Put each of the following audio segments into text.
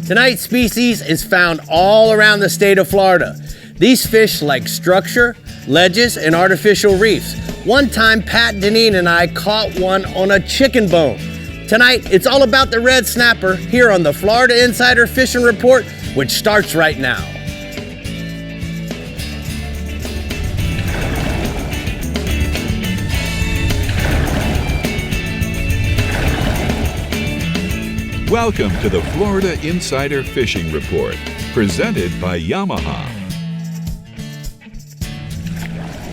Tonight's species is found all around the state of Florida. These fish like structure, ledges, and artificial reefs. One time, Pat, Deneen, and I caught one on a chicken bone. Tonight, it's all about the red snapper here on the Florida Insider Fishing Report, which starts right now. Welcome to the Florida Insider Fishing Report, presented by Yamaha.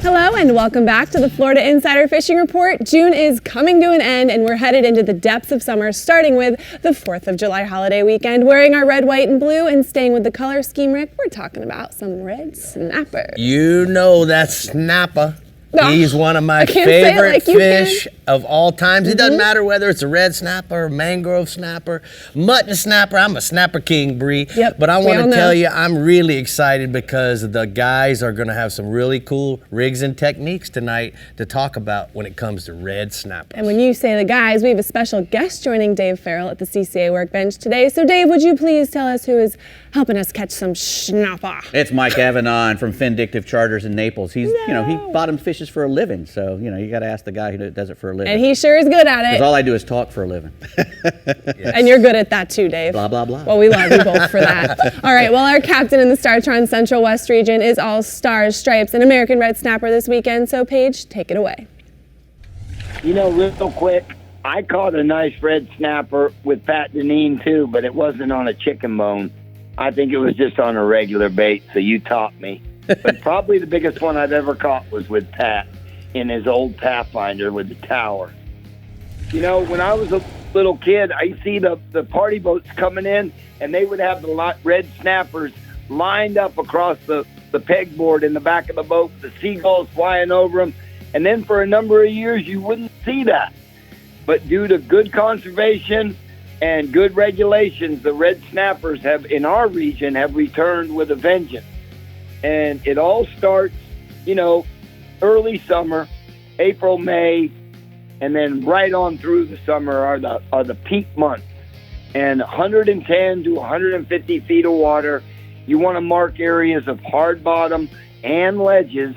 Hello and welcome back to the Florida Insider Fishing Report. June is coming to an end and we're headed into the depths of summer, starting with the 4th of July holiday weekend. Wearing our red, white, and blue and staying with the color scheme, Rick, we're talking about some red snapper. You know that snapper. No, he's one of my favorite fish of all times. It doesn't matter whether it's a red snapper, mangrove snapper, mutton snapper. I'm a snapper king, Brie. Yep, but I want to tell you, I'm really excited because the guys are going to have some really cool rigs and techniques tonight to talk about when it comes to red snappers. And when you say the guys, we have a special guest joining Dave Farrell at the CCA workbench today. So Dave, would you please tell us who is helping us catch some snapper? It's Mike Avenon from Vindictive Charters in Naples. He's, he bottom fishes for a living. So, you got to ask the guy who does it for a living. And he sure is good at it. Because all I do is talk for a living. Yes. And you're good at that too, Dave. Blah, blah, blah. Well, we love you both for that. All right, well, our captain in the STARTRON Central West region is all stars, stripes, and American red snapper this weekend. So, Paige, take it away. Real quick, I caught a nice red snapper with Pat Deneen too, but it wasn't on a chicken bone. I think it was just on a regular bait, so you taught me. But probably the biggest one I've ever caught was with Pat in his old Pathfinder with the tower. When I was a little kid, I see the party boats coming in, and they would have the red snappers lined up across the pegboard in the back of the boat, the seagulls flying over them. And then for a number of years, you wouldn't see that. But due to good conservation and good regulations, the red snappers in our region have returned with a vengeance. And it all starts, early summer, April, May, and then right on through the summer are the peak months. And 110 to 150 feet of water, you want to mark areas of hard bottom and ledges,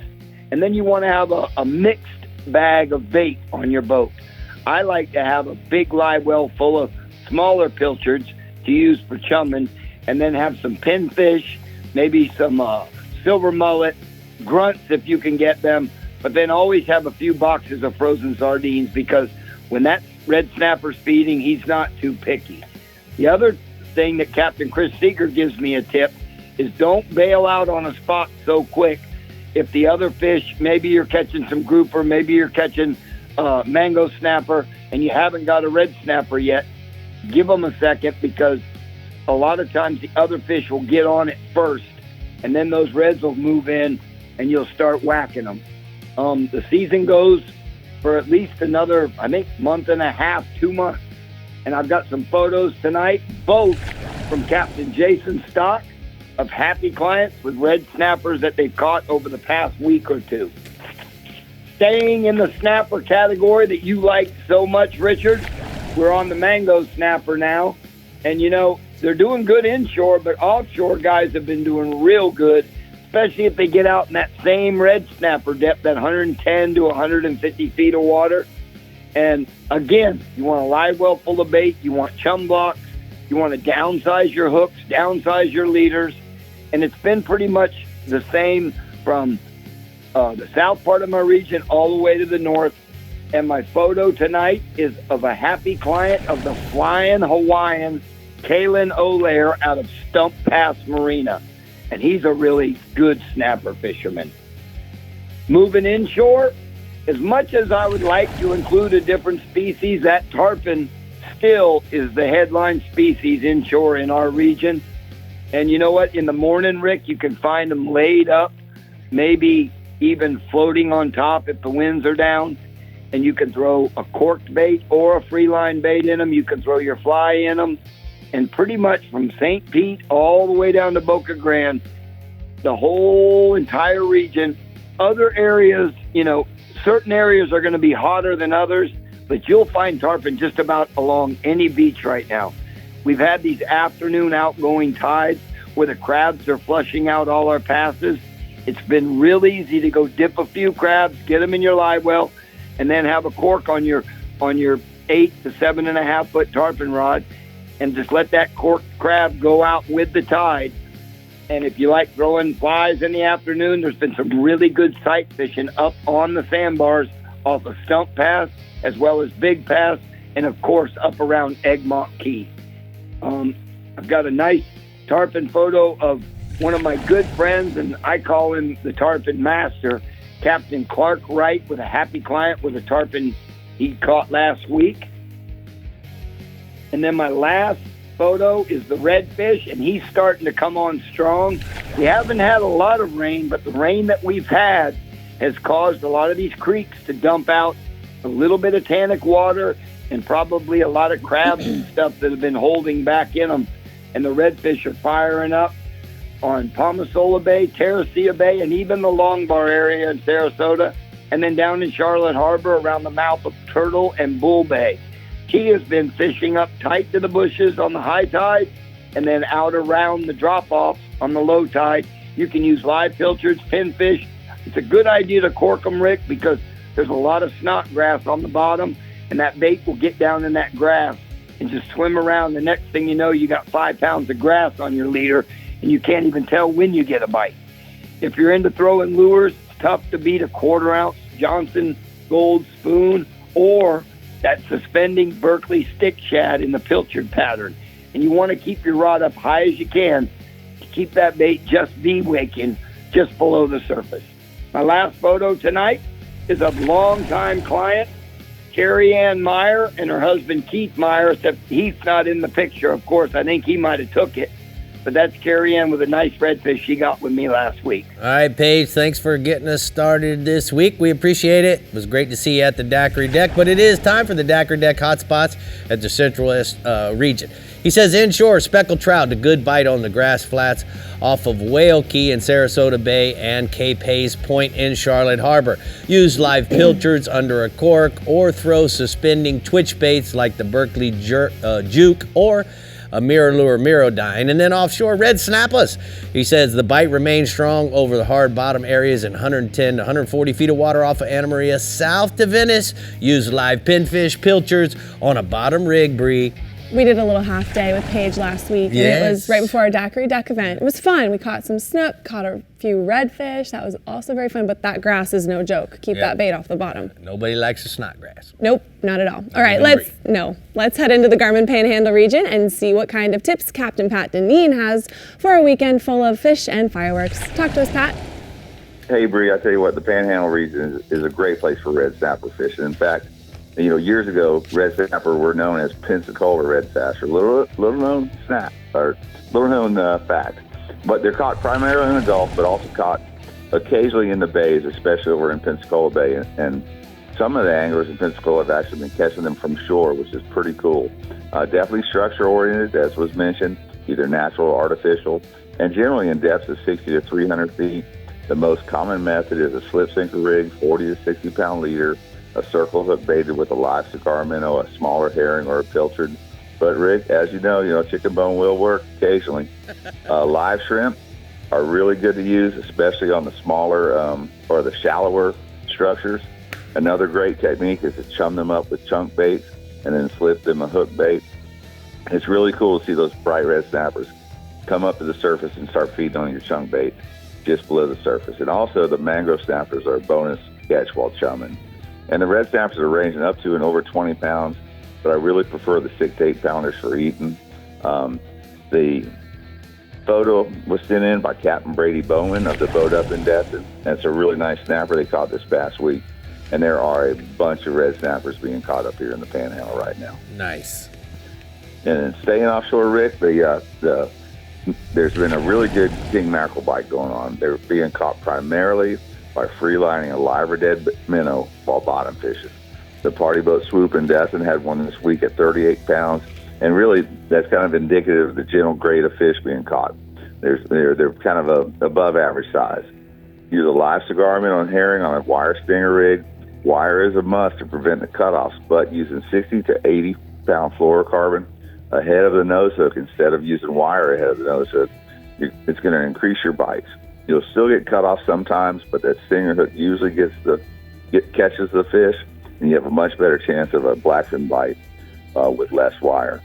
and then you want to have a mixed bag of bait on your boat. I like to have a big live well full of smaller pilchards to use for chumming, and then have some pinfish, maybe some silver mullet, grunts if you can get them, but then always have a few boxes of frozen sardines, because when that red snapper's feeding, he's not too picky. The other thing that Captain Chris Seeger gives me a tip is don't bail out on a spot so quick. If the other fish, maybe you're catching some grouper, maybe you're catching mango snapper, and you haven't got a red snapper yet, give them a second, because a lot of times the other fish will get on it first, and then those reds will move in, and you'll start whacking them. The season goes for at least another, I think, month and a half, 2 months. And I've got some photos tonight, both from Captain Jason Stock, of happy clients with red snappers that they've caught over the past week or two. Staying in the snapper category that you like so much, Richard, we're on the mango snapper now. And, they're doing good inshore, but offshore guys have been doing real good, especially if they get out in that same red snapper depth, that 110 to 150 feet of water. And, again, you want a live well full of bait, you want chum blocks, you want to downsize your hooks, downsize your leaders. And it's been pretty much the same from the south part of my region all the way to the north. And my photo tonight is of a happy client of the Flying Hawaiian, Kalen O'Lear, out of Stump Pass Marina. And he's a really good snapper fisherman. Moving inshore, as much as I would like to include a different species, that tarpon still is the headline species inshore in our region. And you know what? In the morning, Rick, you can find them laid up, maybe even floating on top if the winds are down. And you can throw a corked bait or a free line bait in them. You can throw your fly in them. And pretty much from St. Pete all the way down to Boca Grande, the whole entire region, other areas, certain areas are going to be hotter than others, but you'll find tarpon just about along any beach right now. We've had these afternoon outgoing tides where the crabs are flushing out all our passes. It's been real easy to go dip a few crabs, get them in your live well, and then have a cork on your 8 to 7.5 foot tarpon rod, and just let that cork crab go out with the tide. And if you like throwing flies in the afternoon, there's been some really good sight fishing up on the sandbars off of Stump Pass, as well as Big Pass, and of course up around Egmont Key. I've got a nice tarpon photo of one of my good friends, and I call him the tarpon master, Captain Clark Wright, with a happy client with a tarpon he caught last week. And then my last photo is the redfish, and he's starting to come on strong. We haven't had a lot of rain, but the rain that we've had has caused a lot of these creeks to dump out a little bit of tannic water and probably a lot of crabs and stuff that have been holding back in them. And the redfish are firing up on Palmasola Bay, Terracea Bay, and even the Longbar area in Sarasota, and then down in Charlotte Harbor around the mouth of Turtle and Bull Bay. He has been fishing up tight to the bushes on the high tide and then out around the drop-offs on the low tide. You can use live pilchards, pinfish. It's a good idea to cork them, Rick, because there's a lot of snot grass on the bottom, and that bait will get down in that grass and just swim around. The next thing you know, you got 5 pounds of grass on your leader, and you can't even tell when you get a bite. If you're into throwing lures, it's tough to beat a 1/4 ounce Johnson Gold Spoon or that suspending Berkeley stick shad in the pilchard pattern. And you want to keep your rod up high as you can to keep that bait just waking just below the surface. My last photo tonight is of longtime client Carrie Ann Meyer and her husband Keith Meyer, except Heath's not in the picture, of course. I think he might have took it. But that's Carrie Ann with a nice redfish she got with me last week. All right, Paige, thanks for getting us started this week. We appreciate it. It was great to see you at the Daiquiri Deck, but it is time for the Daiquiri Deck hotspots at the Central West region. He says inshore, speckled trout, a good bite on the grass flats off of Whale Key in Sarasota Bay and Cape Hayes Point in Charlotte Harbor. Use live pilchards under a cork or throw suspending twitch baits like the Berkeley Juke or a mirror lure Mirodine, and then offshore red snappers. He says the bite remains strong over the hard bottom areas in 110 to 140 feet of water off of Anna Maria south to Venice. Use live pinfish pilchards on a bottom rig, Brie. We did a little half day with Paige last week, and it was right before our Daiquiri Deck event. It was fun. We caught some snook, caught a few redfish. That was also very fun, but that grass is no joke. Keep that bait off the bottom. Nobody likes the snot grass. Nope, not at all. All right, let's head into the GARMIN Panhandle region and see what kind of tips Captain Pat Deneen has for a weekend full of fish and fireworks. Talk to us, Pat. Hey, Brie, I tell you what, the Panhandle region is a great place for red snapper fishing. In fact, you know, years ago, red snapper were known as Pensacola red sash, or little known fact. But they're caught primarily in the Gulf, but also caught occasionally in the bays, especially over in Pensacola Bay. And some of the anglers in Pensacola have actually been catching them from shore, which is pretty cool. Definitely structure oriented, as was mentioned, either natural or artificial, and generally in depths of 60 to 300 feet. The most common method is a slip sinker rig, 40 to 60 pound leader, a circle hook baited with a live cigar minnow, a smaller herring, or a pilchard. But Rick, as you know, chicken bone will work occasionally. Live shrimp are really good to use, especially on the smaller or the shallower structures. Another great technique is to chum them up with chunk baits and then slip them a hook bait. It's really cool to see those bright red snappers come up to the surface and start feeding on your chunk bait just below the surface. And also the mangrove snappers are a bonus catch while chumming. And the red snappers are ranging up to and over 20 pounds, but I really prefer the 6 to 8 pounders for eating. The photo was sent in by Captain Brady Bowman of the boat up in Destin. That's a really nice snapper they caught this past week. And there are a bunch of red snappers being caught up here in the Panhandle right now. Nice. And then staying offshore, Rick, there's been a really good king mackerel bite going on. They're being caught primarily by freelining a live or dead minnow while bottom fishing. The party boat Swoop in Destin had one this week at 38 pounds, and really that's kind of indicative of the general grade of fish being caught. They're kind of a above average size. Use a live cigar minnow on herring on a wire stinger rig. Wire is a must to prevent the cutoffs, but using 60 to 80 pound fluorocarbon ahead of the nose hook instead of using wire ahead of the nose hook, it's going to increase your bites. You'll still get cut off sometimes, but that stinger hook usually catches the fish, and you have a much better chance of a blackfin bite with less wire.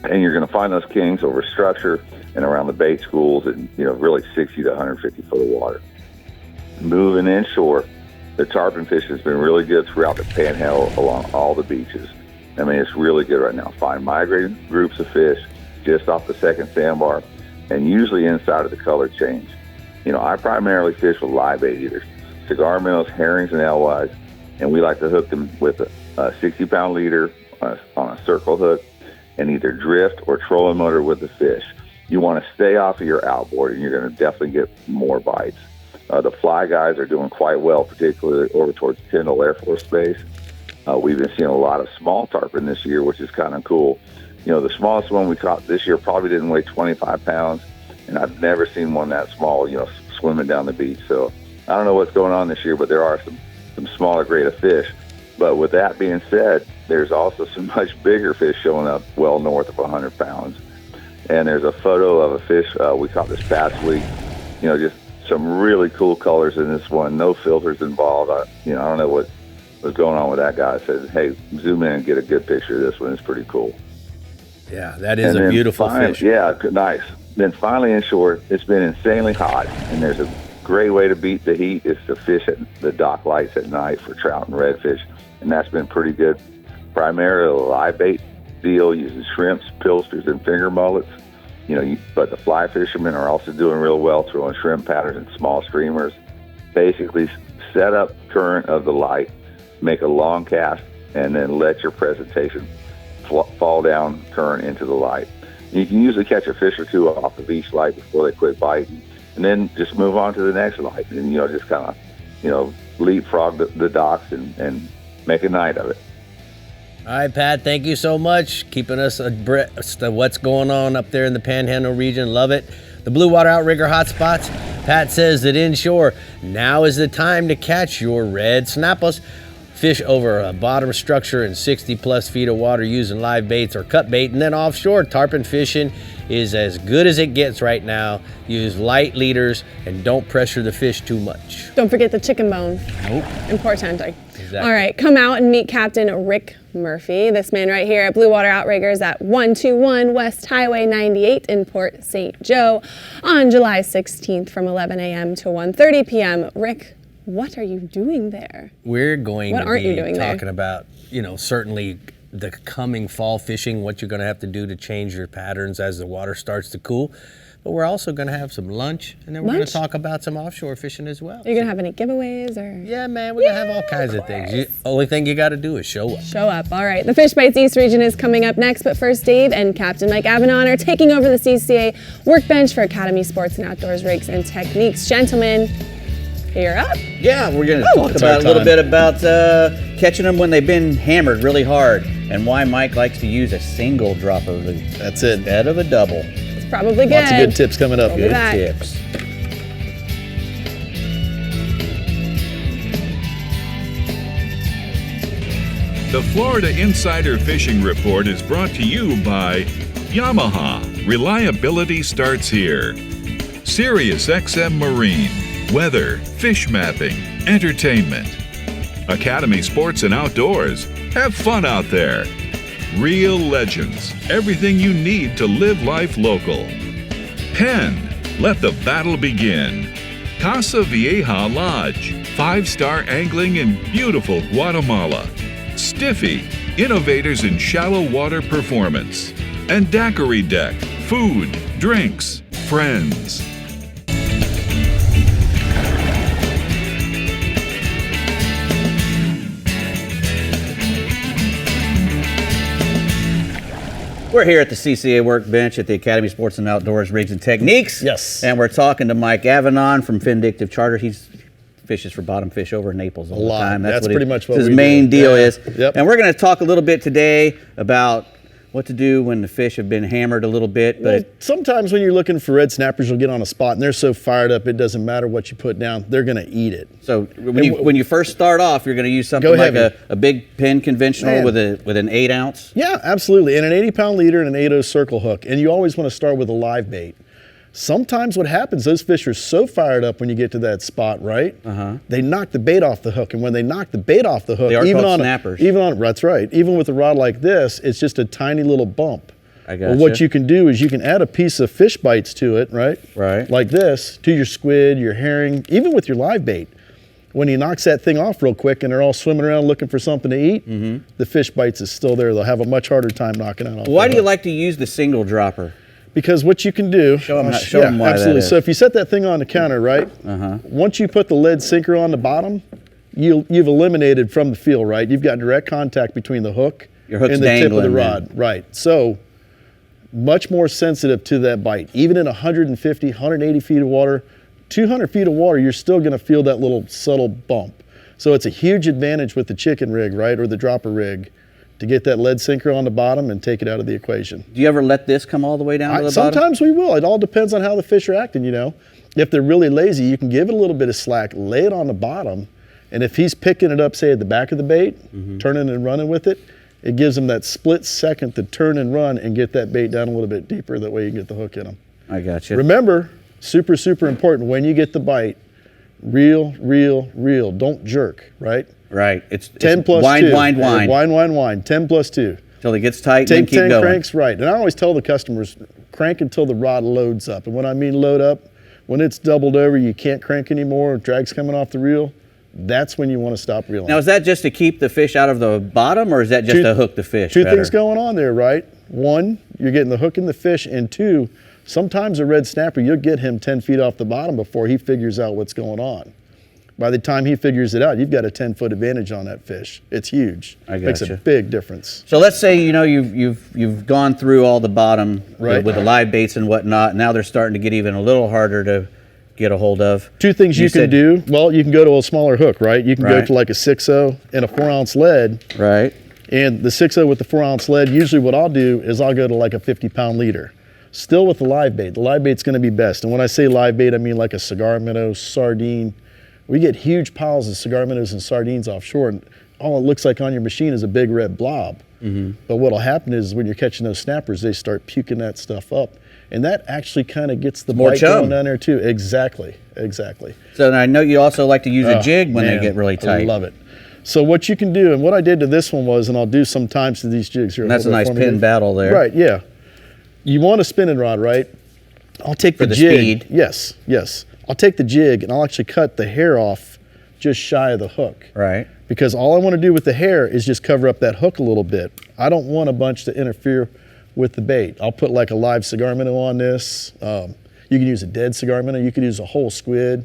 And you're going to find those kings over structure and around the bait schools at really 60 to 150 foot of water. Moving inshore, the tarpon fish has been really good throughout the Panhandle along all the beaches. I mean, it's really good right now. Find migrating groups of fish just off the second sandbar and usually inside of the color change. I primarily fish with live bait eaters, cigar minnows, herrings, and alewives, and we like to hook them with a 60-pound leader on a circle hook and either drift or trolling motor with the fish. You want to stay off of your outboard, and you're going to definitely get more bites. The fly guys are doing quite well, particularly over towards Tyndall Air Force Base. We've been seeing a lot of small tarpon this year, which is kind of cool. The smallest one we caught this year probably didn't weigh 25 pounds, and I've never seen one that small, swimming down the beach. So I don't know what's going on this year, but there are some smaller grade of fish. But with that being said, there's also some much bigger fish showing up well north of 100 pounds. And there's a photo of a fish we caught this past week, just some really cool colors in this one, no filters involved. I don't know what was going on with that guy. I said, hey, zoom in and get a good picture of this one. It's pretty cool. Yeah, that is a beautiful fish. Yeah, nice. Then finally inshore, it's been insanely hot, and there's a great way to beat the heat is to fish at the dock lights at night for trout and redfish, and that's been pretty good. Primarily a live bait deal using shrimps, pilsters, and finger mullets. But the fly fishermen are also doing real well, throwing shrimp patterns and small streamers. Basically, set up current of the light, make a long cast, and then let your presentation fall down current into the light. You can usually catch a fish or two off of each light before they quit biting, and then just move on to the next light, and just kind of leapfrog the docks and make a night of it. All right, Pat, thank you so much. Keeping us abreast of what's going on up there in the Panhandle region. Love it. The blue water outrigger hotspots. Pat says that inshore, now is the time to catch your red snappers. Fish over a bottom structure in 60 plus feet of water using live baits or cut bait. And then offshore, tarpon fishing is as good as it gets right now. Use light leaders and don't pressure the fish too much. Don't forget the chicken bone. Nope. Importante. Exactly. All right, come out and meet Captain Rick Murphy, this man right here at Blue Water Outriggers at 121 West Highway 98 in Port St. Joe on July 16th from 11 a.m. to 1:30 p.m. Rick, what are you doing there? We're going What to aren't you be doing talking there? about, certainly the coming fall fishing, what you're going to have to do to change your patterns as the water starts to cool. But we're also going to have some lunch, and then we're going to talk about some offshore fishing as well. Are you going to have any giveaways? Or? Yeah, man, we're going to have all kinds of things. Only thing you got to do is show up. Show up. All right. The Fish Bites East region is coming up next, but first Dave and Captain Mike Avanon are taking over the CCA workbench for Academy Sports and Outdoors rigs and techniques. Gentlemen, you're up. Yeah, we're going to talk about a little bit about catching them when they've been hammered really hard and why Mike likes to use a single dropper That's it. instead of a double. It's probably good. Lots of good tips coming up. We'll be Good back. tips. The Florida Insider Fishing Report is brought to you by Yamaha. Reliability starts here. Sirius XM Marine. Weather, fish mapping, entertainment. Academy Sports and Outdoors. Have fun out there. Real Legends. Everything you need to live life local. Penn. Let the battle begin. Casa Vieja Lodge. 5-star angling in beautiful Guatemala. Stiffy. Innovators in shallow water performance. And Daiquiri Deck. Food, drinks, friends. We're here at the CCA workbench at the Academy Sports and Outdoors Rigs and Techniques. Yes. And we're talking to Mike Avanon from Vindictive Charter. He fishes for bottom fish over in Naples all the time. That's what pretty much what his we main do. deal Yeah. is. Yep. And we're going to talk a little bit today about what to do when the fish have been hammered a little bit. But Well, sometimes when you're looking for red snappers, you'll get on a spot and they're so fired up, it doesn't matter what you put down, they're going to eat it. so when you first start off, you're going to use something Go like heavy. a big pin conventional Man. with an 8 ounce. Yeah, absolutely. And an 80-pound leader and an 8-0 circle hook. And you always want to start with a live bait. Sometimes what happens, those fish are so fired up when you get to that spot, right? They knock the bait off the hook. And when they knock the bait off the hook, They are even called on snappers. that's right. Even with a rod like this, it's just a tiny little bump. I Well, gotcha. what you can do is you can add a piece of fish bites to it, right? Right. Like this, to your squid, your herring, even with your live bait. When he knocks that thing off real quick and they're all swimming around looking for something to eat, the fish bites is still there. They'll have a much harder time knocking it off. Why the do you hook. like to use the single dropper? Because what you can do, Show 'em why that absolutely. is. So if you set that thing on the counter, right? Once you put the lead sinker on the bottom, you've eliminated from the feel, right? You've got direct contact between the hook Your hook's and the tip of the dangling, rod, right? So much more sensitive to that bite. Even in 150, 180 feet of water, 200 feet of water, you're still going to feel that little subtle bump. So it's a huge advantage with the chicken rig, right, or the dropper rig, to get that lead sinker on the bottom and take it out of the equation. Do you ever let this come all the way down to the bottom? Sometimes we will. It all depends on how the fish are acting, you know. If they're really lazy, you can give it a little bit of slack, lay it on the bottom, and if he's picking it up, say, at the back of the bait, turning and running with it, it gives him that split second to turn and run and get that bait down a little bit deeper. That way you can get the hook in him. I got you. Remember, super, super important, when you get the bite, reel, reel, reel. Don't jerk, right? Right. It's 10 plus wind, 2. wind, wind. Wind, wind, wind. 10 plus 2. Till it gets tight and Take then keep 10 going. cranks, right. And I always tell the customers, crank until the rod loads up. And when I mean load up, when it's doubled over, you can't crank anymore, drag's coming off the reel, that's when you want to stop reeling. Now, is that just to keep the fish out of the bottom, or is that just to hook the fish Two better? things going on there, right? One, you're getting the hook in the fish, and two, sometimes a red snapper, you'll get him 10 feet off the bottom before he figures out what's going on. By the time he figures it out, you've got a 10-foot advantage on that fish. It's huge. I Makes a gotcha. big difference. So let's say you've gone through all the bottom Right. with the live baits and whatnot. Now they're starting to get even a little harder to get a hold of. Two things you can said- do. Well, you can go to a smaller hook, right? You can go Right. to like a 6-0 and a 4-ounce lead. Right. And the 6-0 with the 4-ounce lead, usually what I'll do is I'll go to like a 50-pound leader. Still with the live bait. The live bait's going to be best. And when I say live bait, I mean like a cigar minnow, sardine. We get huge piles of cigar minnows and sardines offshore, and all it looks like on your machine is a big red blob. But what'll happen is when you're catching those snappers, they start puking that stuff up. And that actually kind of gets the More bite chum. going down there too. Exactly, exactly. So I know you also like to use a Oh, jig when man, they get really tight. I love it. So what you can do, and what I did to this one was, and I'll do sometimes to these jigs here. And that's a hold that nice for me pin here. battle there. Right, yeah. You want a spinning rod, right? I'll take For the the jig. speed. Yes, yes. I'll take the jig and I'll actually cut the hair off just shy of the hook. Right. Because all I want to do with the hair is just cover up that hook a little bit. I don't want a bunch to interfere with the bait. I'll put like a live cigar minnow on this. You can use a dead cigar minnow. You could use a whole squid,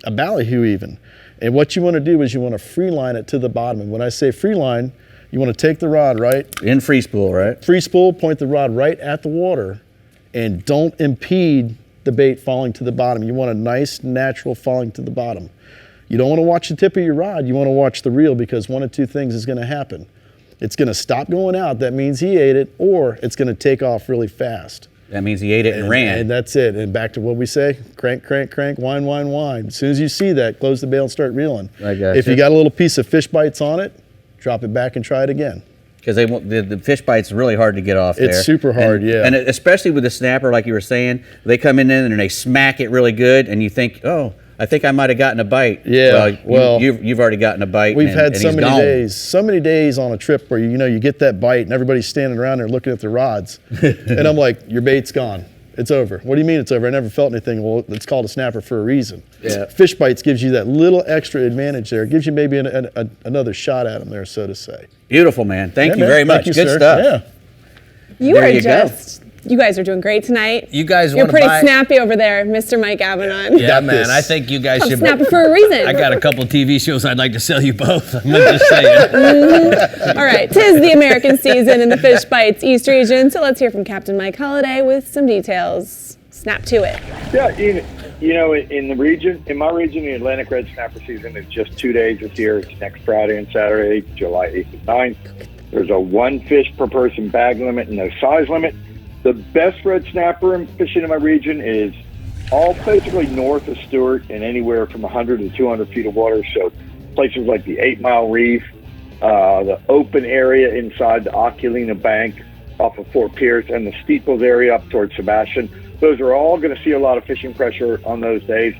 a ballyhoo even. And what you want to do is you want to free line it to the bottom. And when I say free line, you want to take the rod, right? In free spool, right? Free spool, point the rod right at the water, and don't impede the bait falling to the bottom. You want a nice, natural falling to the bottom. You don't want to watch the tip of your rod, you want to watch the reel, because one of two things is going to happen. It's going to stop going out, that means he ate it, or it's going to take off really fast. That means he ate it and ran. And that's it. And back to what we say, crank, crank, crank, wind, wind, wind. As soon as you see that, close the bail and start reeling. I gotcha. If you got a little piece of fish bites on it, drop it back and try it again. Because the fish bite's really hard to get off there. It's super hard, yeah. And especially with the snapper, like you were saying, they come in and they smack it really good, and you think, oh, I think I might have gotten a bite. Yeah, well, you've already gotten a bite. We've and, had and so he's many gone. so many days on a trip where you get that bite and everybody's standing around there looking at their rods, and I'm like, your bait's gone. It's over. What do you mean it's over? I never felt anything. Well, it's called a snapper for a reason. Yeah. Fish bites gives you that little extra advantage there. It gives you maybe another shot at them there, so to say. Beautiful, man. Thank Yeah, you man. very much. Thank you, Good sir. stuff. Yeah. You There are you go. you guys are doing great tonight. You guys You're want to pretty buy? snappy over there, Mr. Mike Abanon. Yeah, Got man. this. I think you guys I'm should. snappy for a reason. I got a couple TV shows I'd like to sell you both. I'm just saying. All right, 'tis the American season in the Fish Bites East region, so let's hear from Captain Mike Holliday with some details. Snap to it. Yeah, you know, in my region, the Atlantic red snapper season is just 2 days this year. It's next Friday and Saturday, July 8th and 9th. There's a 1 fish per person bag limit and no size limit. The best red snapper fishing in my region is all basically north of Stewart and anywhere from 100 to 200 feet of water. So places like the 8 Mile Reef, the open area inside the Oculina Bank off of Fort Pierce, and the Steeples area up towards Sebastian. Those are all going to see a lot of fishing pressure on those days.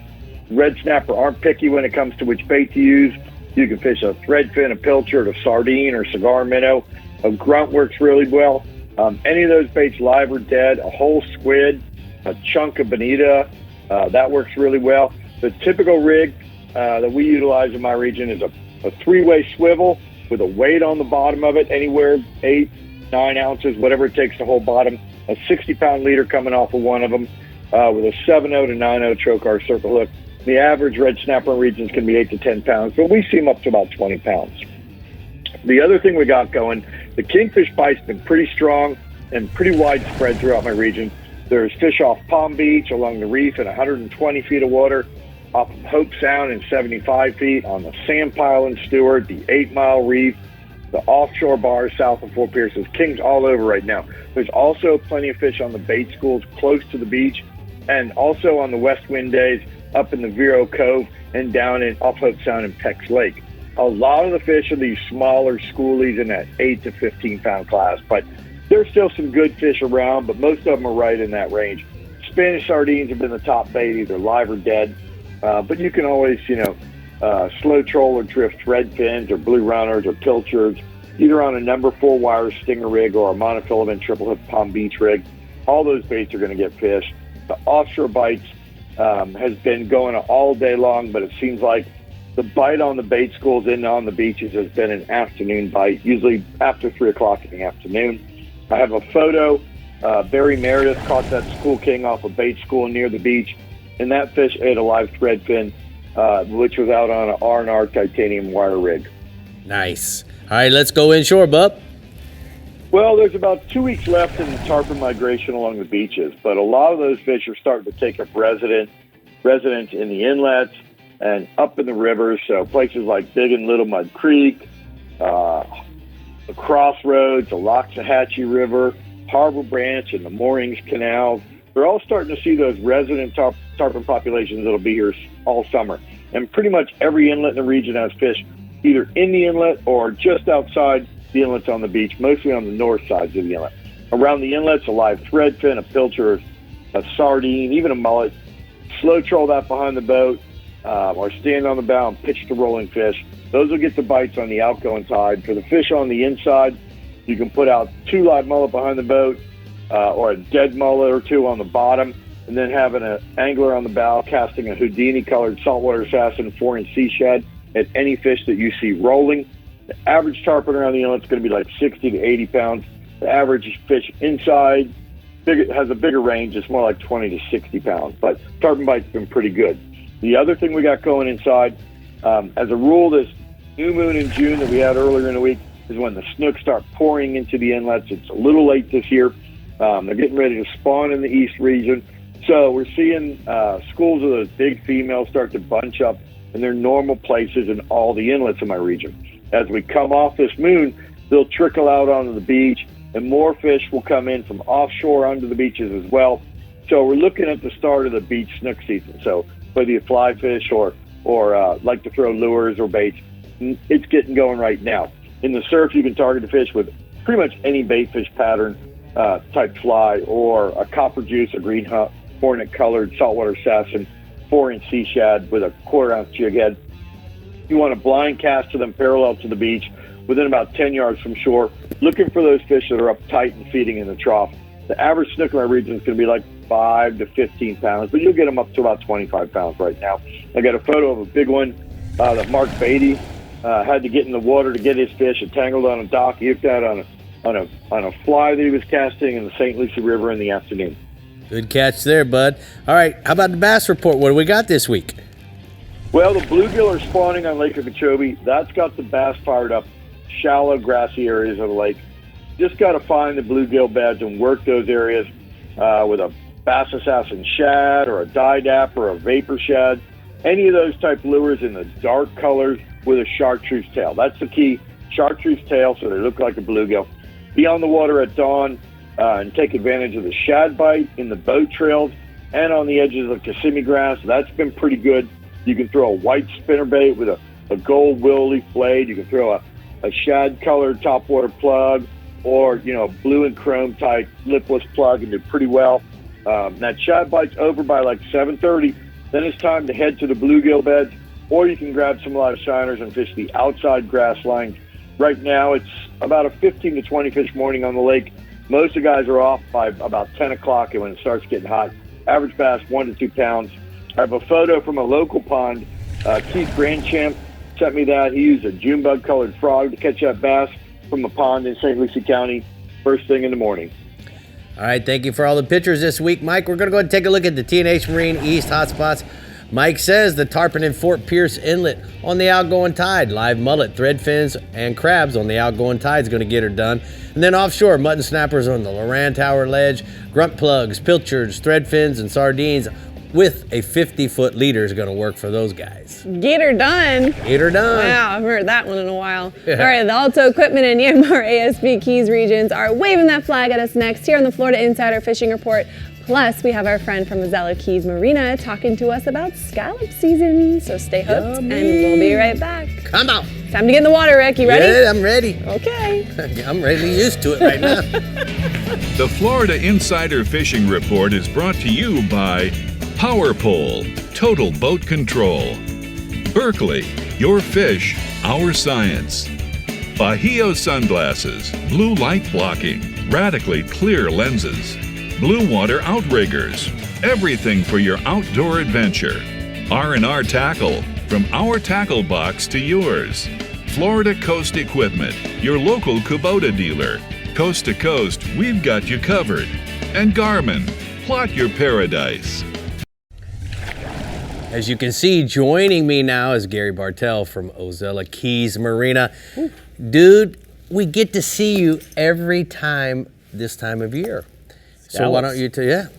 Red snapper aren't picky when it comes to which bait to use. You can fish a threadfin, a pilchard, a sardine, or cigar minnow. A grunt works really well. Any of those baits, live or dead, a whole squid, a chunk of bonita, that works really well. The typical rig that we utilize in my region is a 3-way swivel with a weight on the bottom of it, anywhere 8, 9 ounces, whatever it takes to hold bottom. A 60-pound leader coming off of one of them with a 7/0 to 9/0 trocar circle hook. The average red snapper in regions can be 8 to 10 pounds, but we see them up to about 20 pounds. The other thing we got going, the kingfish bite's been pretty strong and pretty widespread throughout my region. There's fish off Palm Beach along the reef in 120 feet of water, off of Hope Sound in 75 feet, on the sand pile in Stewart, the 8 Mile Reef, the offshore bars south of Fort Pierce. There's kings all over right now. There's also plenty of fish on the bait schools close to the beach, and also on the west wind days up in the Vero Cove and down in off Hope Sound and Peck's Lake. A lot of the fish are these smaller schoolies in that 8 to 15 pound class, but there's still some good fish around, but most of them are right in that range. Spanish sardines have been the top bait, either live or dead, but you can always, slow troll or drift thread fins or blue runners or pilchards, either on a number 4 wire stinger rig or a monofilament triple hook Palm Beach rig. All those baits are going to get fished. The offshore bites has been going all day long, but it seems like the bite on the bait schools and on the beaches has been an afternoon bite, usually after 3 o'clock in the afternoon. I have a photo. Barry Meredith caught that school king off a bait school near the beach, and that fish ate a live threadfin, which was out on an R&R titanium wire rig. Nice. All right, let's go inshore, bub. Well, there's about 2 weeks left in the tarpon migration along the beaches, but a lot of those fish are starting to take up residence in the inlets and up in the rivers. So places like Big and Little Mud Creek, the Crossroads, the Loxahatchee River, Harbor Branch, and the Moorings Canals. They're all starting to see those resident tarpon populations that'll be here all summer. And pretty much every inlet in the region has fish either in the inlet or just outside the inlets on the beach, mostly on the north sides of the inlet. Around the inlets, a live threadfin, a pilchard, a sardine, even a mullet. Slow troll that behind the boat or stand on the bow and pitch the rolling fish. Those will get the bites on the outgoing side. For the fish on the inside, you can put out 2 live mullet behind the boat or a dead mullet or 2 on the bottom, and then having an angler on the bow casting a Houdini-colored saltwater assassin 4-inch sea shad at any fish that you see rolling. The average tarpon around the inlet is going to be like 60 to 80 pounds. The average fish inside has a bigger range. It's more like 20 to 60 pounds, but tarpon bite's been pretty good. The other thing we got going inside, as a rule, this new moon in June that we had earlier in the week is when the snooks start pouring into the inlets. It's a little late this year. They're getting ready to spawn in the east region. So we're seeing schools of those big females start to bunch up in their normal places in all the inlets in my region. As we come off this moon, they'll trickle out onto the beach, and more fish will come in from offshore onto the beaches as well. So we're looking at the start of the beach snook season. So whether you fly fish or like to throw lures or baits, it's getting going right now. In the surf, you can target the fish with pretty much any bait fish pattern type fly, or a copper juice, a green hornet colored saltwater assassin 4-inch sea shad with a 1/4 ounce jig head. You want to blind cast to them parallel to the beach within about 10 yards from shore, looking for those fish that are up tight and feeding in the trough. The average snook in my region is going to be like 5 to 15 pounds, but you'll get them up to about 25 pounds right now. I got a photo of a big one that Mark Beatty had to get in the water to get his fish. It tangled on a dock. He hooked out on a fly that he was casting in the St. Lucie River in the afternoon. Good catch there, bud. All right, how about the bass report? What do we got this week? Well, the bluegill are spawning on Lake Okeechobee. That's got the bass fired up. Shallow, grassy areas of the lake. Just got to find the bluegill beds and work those areas with a bass assassin shad or a didap or a vapor shad. Any of those type lures in the dark colors with a chartreuse tail. That's the key. chartreuse tail, so they look like a bluegill. Be on the water at dawn and take advantage of the shad bite in the boat trails and on the edges of Kissimmee grass. That's been pretty good. You can throw a white spinnerbait with a gold willow leaf blade. You can throw a shad-colored topwater plug, or blue and chrome type lipless plug, and do pretty well. That shad bite's over by like 7:30. Then it's time to head to the bluegill beds, or you can grab some live shiners and fish the outside grass lines. Right now, it's about a 15 to 20 fish morning on the lake. Most of the guys are off by about 10 o'clock, and when it starts getting hot, average bass 1 to 2 pounds. I have a photo from a local pond. Keith Grandchamp sent me that. He used a June bug colored frog to catch that bass from a pond in St. Lucie County first thing in the morning. All right, thank you for all the pictures this week, Mike. We're going to go ahead and take a look at the T&H Marine East hotspots. Mike says the tarpon in Fort Pierce Inlet on the outgoing tide. Live mullet, thread fins, and crabs on the outgoing tide is going to get her done. And then offshore, mutton snappers on the Loran Tower ledge, grunt plugs, pilchards, thread fins, and sardines with a 50-foot leader is going to work for those guys. Get her done. Get her done. Wow, I've heard that one in a while. Yeah. All right, the ALTA Equipment and YANMAR ASB Keys regions are waving that flag at us next here on the Florida Insider Fishing Report. Plus, we have our friend from Ozella Keys Marina talking to us about scallop season. So stay hooked, and we'll be right back. Come on. Time to get in the water, Rick. You ready? Yeah, I'm ready. Okay. I'm really used to it right now. The Florida Insider Fishing Report is brought to you by POWERPOLE, Total Boat Control. Berkeley, your fish, our science. Bahio Sunglasses, blue light blocking, radically clear lenses. Blue Water Outriggers, everything for your outdoor adventure. R&R Tackle, from our tackle box to yours. Florida Coast Equipment, your local Kubota dealer. Coast to coast, we've got you covered. And GARMIN, plot your paradise. As you can see, joining me now is Gary Bartell from Ozella Keys Marina. Dude, we get to see you every time this time of year. So why don't you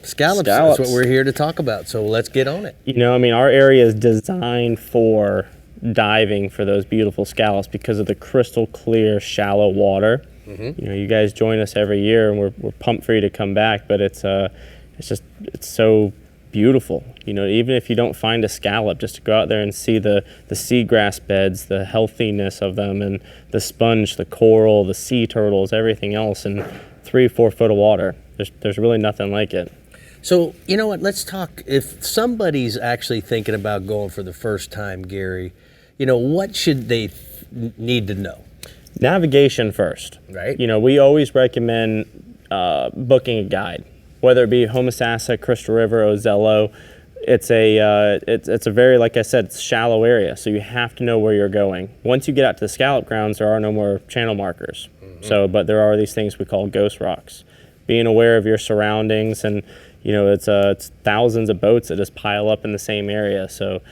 scallops. That's what we're here to talk about. So let's get on it. Our area is designed for diving for those beautiful scallops because of the crystal clear, shallow water. Mm-hmm. You guys join us every year, and we're pumped for you to come back. But it's so beautiful. Even if you don't find a scallop, just to go out there and see the seagrass beds, the healthiness of them, and the sponge, the coral, the sea turtles, everything else, in 3 or 4 foot of water. There's really nothing like it. So, you know what, let's talk, if somebody's actually thinking about going for the first time, Gary, what should they need to know? Navigation first. Right. We always recommend booking a guide, whether it be Homosassa, Crystal River, Ozella. It's a very, like I said, it's a shallow area, so you have to know where you're going. Once you get out to the scallop grounds, there are no more channel markers. Mm-hmm. But there are these things we call ghost rocks. Being aware of your surroundings, and it's thousands of boats that just pile up in the same area. So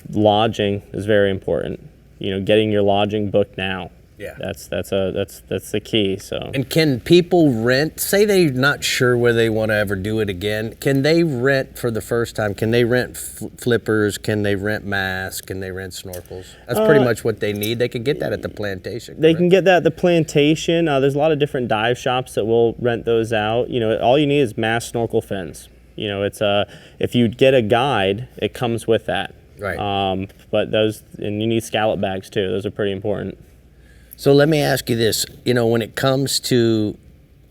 lodging is very important. Getting your lodging booked now. Yeah, that's the key. So. And can people rent? Say they're not sure whether they want to ever do it again. Can they rent for the first time? Can they rent flippers? Can they rent masks? Can they rent snorkels? That's pretty much what they need. They can get that at the plantation. They can get that at the plantation. There's a lot of different dive shops that will rent those out. All you need is mask, snorkel, fins. It's if you get a guide, it comes with that. Right. But those, and you need scallop bags too. Those are pretty important. So let me ask you this, when it comes to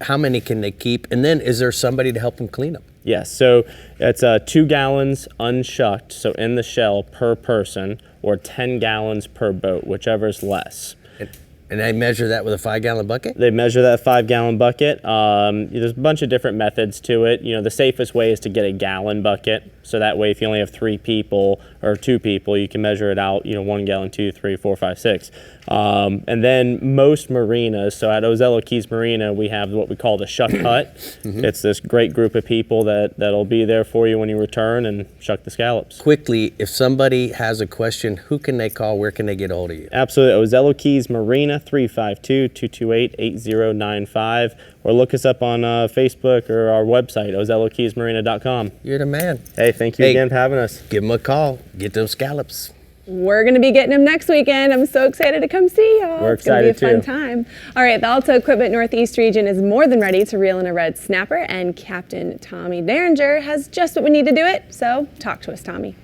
how many can they keep, and then is there somebody to help them clean them? Yes, so it's 2 gallons unshucked, so in the shell per person, or 10 gallons per boat, whichever is less. And they measure that with a 5-gallon bucket? They measure that 5-gallon bucket. There's a bunch of different methods to it. The safest way is to get a gallon bucket. So that way, if you only have 3 people or 2 people, you can measure it out, 1 gallon, 2, 3, 4, 5, 6. And then most marinas, so at Ozella Keys Marina, we have what we call the shuck hut. Mm-hmm. It's this great group of people that'll be there for you when you return and shuck the scallops. Quickly, if somebody has a question, who can they call? Where can they get a hold of you? Absolutely. Ozella Keys Marina, 352-228-8095, or look us up on Facebook or our website, ozellakeysmarina.com. You're the man. Hey, thank you again for having us. Give them a call. Get those scallops. We're going to be getting them next weekend. I'm so excited to come see y'all. We're It's going to be a excited fun time. All right, the ALTA Equipment Northeast region is more than ready to reel in a red snapper, and Captain Tommy Derringer has just what we need to do it. So talk to us, Tommy.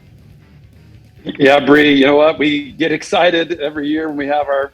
Yeah, Brie, you know what? We get excited every year when we have our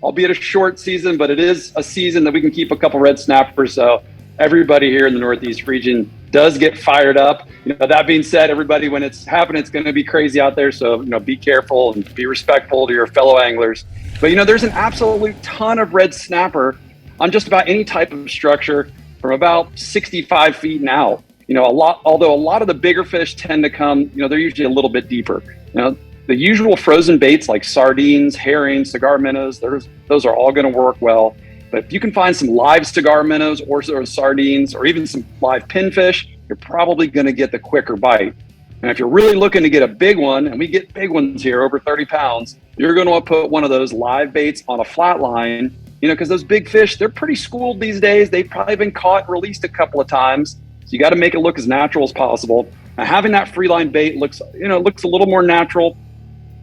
albeit a short season, but it is a season that we can keep a couple red snappers. So everybody here in the Northeast region does get fired up. You know, that being said, everybody, when it's happening, it's going to be crazy out there. So, you know, be careful and be respectful to your fellow anglers. But, you know, there's an absolute ton of red snapper on just about any type of structure from about 65 feet and out. You know, although a lot of the bigger fish tend to come, you know, they're usually a little bit deeper. You know, the usual frozen baits like sardines, herrings, cigar minnows, those are all going to work well. But if you can find some live cigar minnows or sardines or even some live pinfish, you're probably going to get the quicker bite. And if you're really looking to get a big one, and we get big ones here, over 30 pounds, you're going to put one of those live baits on a flat line, you know, because those big fish, they're pretty schooled these days. They've probably been caught and released a couple of times. So you got to make it look as natural as possible. Now, having that free line bait looks a little more natural,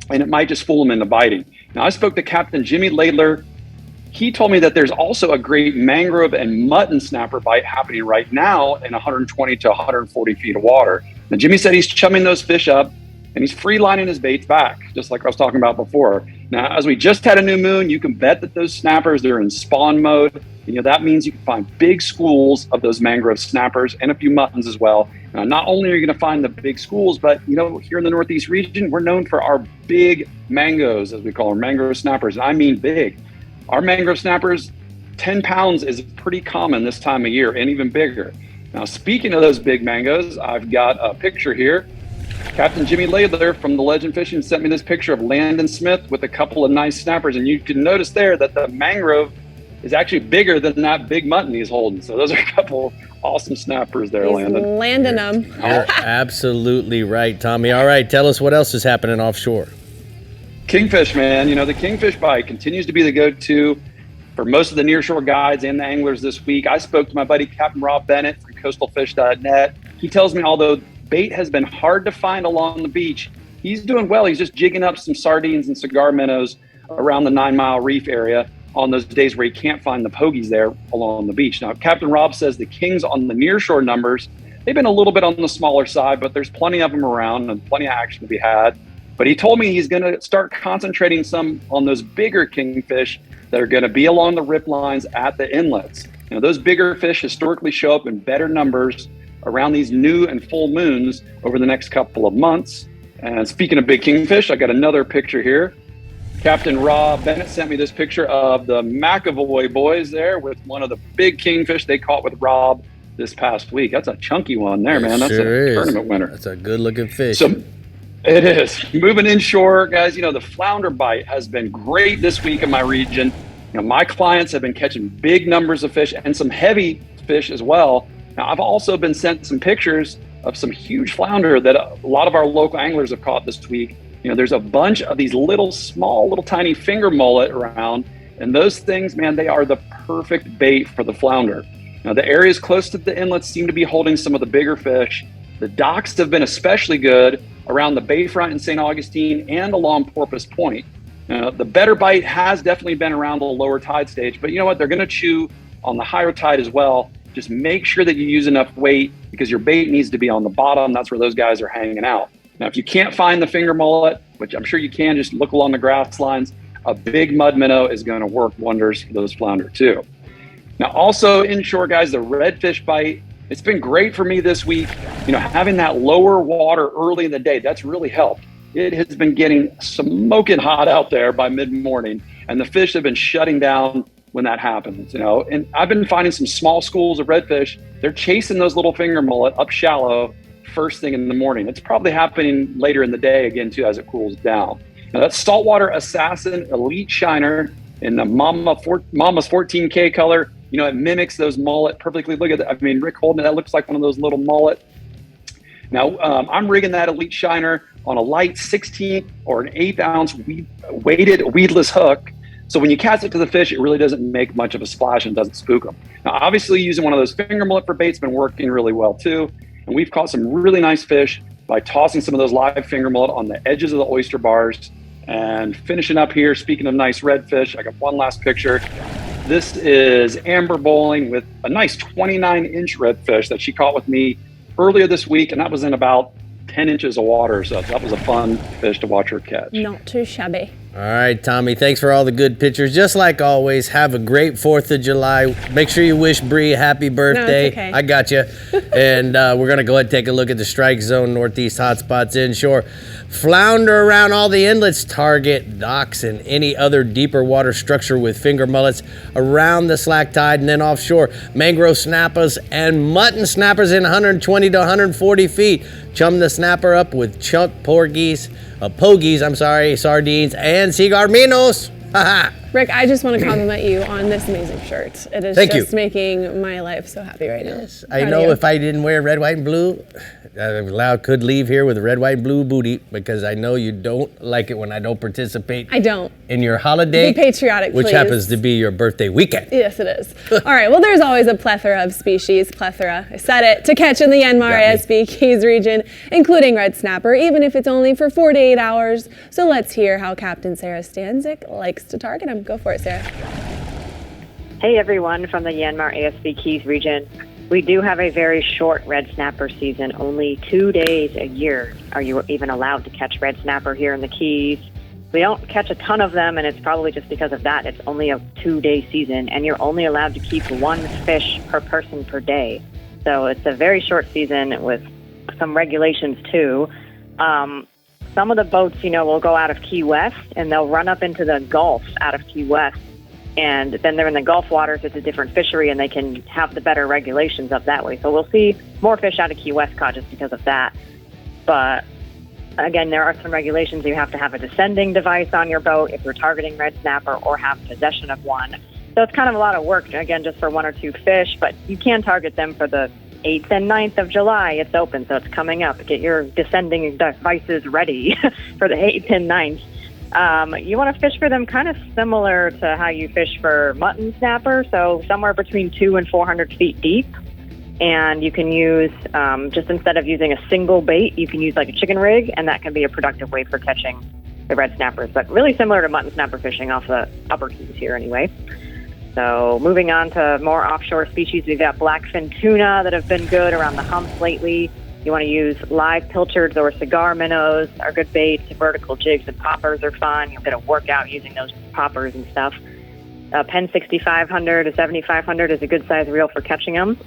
and it might just fool them into biting. Now, I spoke to Captain Jimmy Laidler. He told me that there's also a great mangrove and mutton snapper bite happening right now in 120 to 140 feet of water. Now, Jimmy said he's chumming those fish up and he's free lining his baits back, just like I was talking about before. Now, as we just had a new moon, you can bet that those snappers, they're in spawn mode. You know, that means you can find big schools of those mangrove snappers and a few muttons as well. Now, not only are you going to find the big schools, but, you know, here in the Northeast region, we're known for our big mangoes, as we call them, mangrove snappers. And I mean big. Our mangrove snappers, 10 pounds is pretty common this time of year and even bigger. Now, speaking of those big mangoes, I've got a picture here. Captain Jimmy Laidler from the Legend Fishing sent me this picture of Landon Smith with a couple of nice snappers. And you can notice there that the mangrove is actually bigger than that big mutton he's holding. So those are a couple awesome snappers there, Landon. Landing them. You're absolutely right, Tommy. All right, tell us what else is happening offshore. Kingfish, man. You know, the kingfish bite continues to be the go-to for most of the nearshore guides and the anglers this week. I spoke to my buddy Captain Rob Bennett from coastalfish.net. He tells me although bait has been hard to find along the beach, he's doing well. He's just jigging up some sardines and cigar minnows around the 9 Mile Reef area on those days where you can't find the pogies there along the beach. Now, Captain Rob says the kings on the nearshore numbers, they've been a little bit on the smaller side, but there's plenty of them around and plenty of action to be had. But he told me he's going to start concentrating some on those bigger kingfish that are going to be along the rip lines at the inlets. You know, those bigger fish historically show up in better numbers around these new and full moons over the next couple of months. And speaking of big kingfish, I got another picture here. Captain Rob Bennett sent me this picture of the McAvoy boys there with one of the big kingfish they caught with Rob this past week. That's a chunky one there, man. That's a tournament winner. That's a good looking fish. So, it is. Moving inshore, guys, you know, the flounder bite has been great this week in my region. You know, my clients have been catching big numbers of fish and some heavy fish as well. Now, I've also been sent some pictures of some huge flounder that a lot of our local anglers have caught this week. You know, there's a bunch of these little tiny finger mullet around, and those things, man, they are the perfect bait for the flounder. Now, the areas close to the inlets seem to be holding some of the bigger fish. The docks have been especially good around the bayfront in St. Augustine and along Porpoise Point. The better bite has definitely been around the lower tide stage, but you know what? They're going to chew on the higher tide as well. Just make sure that you use enough weight because your bait needs to be on the bottom. That's where those guys are hanging out. Now, if you can't find the finger mullet, which I'm sure you can, just look along the grass lines, a big mud minnow is going to work wonders for those flounder too. Now, also inshore, guys, the redfish bite, it's been great for me this week. You know, having that lower water early in the day, that's really helped. It has been getting smoking hot out there by mid-morning, and the fish have been shutting down when that happens, you know. And I've been finding some small schools of redfish. They're chasing those little finger mullet up shallow first thing in the morning. It's probably happening later in the day again, too, as it cools down. Now, that's Saltwater Assassin Elite Shiner in the Mama's 14K color. You know, it mimics those mullet perfectly. Look at that. I mean, Rick holding it, that looks like one of those little mullet. Now, I'm rigging that Elite Shiner on a light 16th or an 1/8 ounce weighted weedless hook. So when you cast it to the fish, it really doesn't make much of a splash and doesn't spook them. Now, obviously, using one of those finger mullet for bait's been working really well, too. And we've caught some really nice fish by tossing some of those live finger mullet on the edges of the oyster bars. And finishing up here, speaking of nice redfish, I got one last picture. This is Amber bowling with a nice 29-inch redfish that she caught with me earlier this week, and that was in about 10 inches of water. So that was a fun fish to watch her catch. Not too shabby. All right, Tommy, thanks for all the good pictures. Just like always, have a great 4th of July. Make sure you wish Brie a happy birthday. No, it's okay. I got you. And we're going to go ahead and take a look at the strike zone, northeast hotspots inshore. Flounder around all the inlets, target docks, and any other deeper water structure with finger mullets around the slack tide, and then offshore, mangrove snappers and mutton snappers in 120 to 140 feet. Chum the snapper up with chunk pogies, sardines, and sea garminos. Rick, I just want to compliment you on this amazing shirt. It is Thank just you. making my life so happy right now. Yes, I know if I didn't wear red, white, and blue, I could leave here with a red, white, and blue booty, because I know you don't like it when I don't participate. I don't. In your holiday. Be patriotic, which please. happens to be your birthday weekend. Yes, it is. All right, well, there's always a plethora of species, I said it, to catch in the Yanmar ASB Keys region, including red snapper, even if it's only for 4 to 8 hours. So let's hear how Captain Sarah Stanzik likes to target them. Go for it, Sarah. Hey, everyone from the Yanmar ASB Keys region. We do have a very short red snapper season. Only 2 days a year are you even allowed to catch red snapper here in the Keys. We don't catch a ton of them, and it's probably just because of that. It's only a 2-day season, and you're only allowed to keep 1 fish per person per day. So it's a very short season with some regulations, too. Some of the boats, will go out of Key West, and they'll run up into the Gulf out of Key West. And then they're in the Gulf waters. It's a different fishery, and they can have the better regulations up that way. So we'll see more fish out of Key West caught just because of that. But again, there are some regulations. You have to have a descending device on your boat if you're targeting red snapper or have possession of one. So it's kind of a lot of work, again, just for 1 or 2 fish. But you can target them for the 8th and 9th of July. It's open, so it's coming up. Get your descending devices ready for the 8th and 9th. You want to fish for them kind of similar to how you fish for mutton snapper, so somewhere between 200 and 400 feet deep. And you can use, just instead of using a single bait, you can use like a chicken rig, and that can be a productive way for catching the red snappers. But really similar to mutton snapper fishing off the upper Keys here anyway. So moving on to more offshore species, we've got blackfin tuna that have been good around the humps lately. You want to use live pilchards or cigar minnows are good baits. Vertical jigs and poppers are fun. You'll get a workout using those poppers and stuff. Penn 6500 to 7500 is a good size reel for catching them.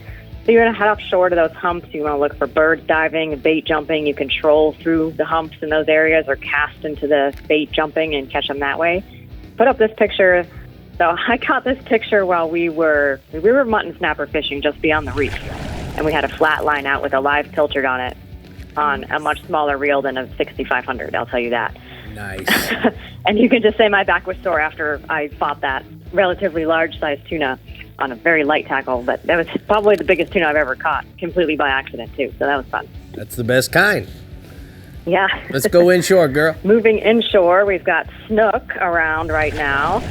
So you're going to head offshore to those humps. You want to look for bird diving, bait jumping. You can troll through the humps in those areas or cast into the bait jumping and catch them that way. Put up this picture. So I caught this picture while we were mutton snapper fishing just beyond the reef. And we had a flat line out with a live pilchard on it on a much smaller reel than a 6500, I'll tell you that. Nice. And you can just say my back was sore after I fought that relatively large-sized tuna on a very light tackle. But that was probably the biggest tuna I've ever caught, completely by accident, too. So that was fun. That's the best kind. Yeah. Let's go inshore, girl. Moving inshore, we've got snook around right now.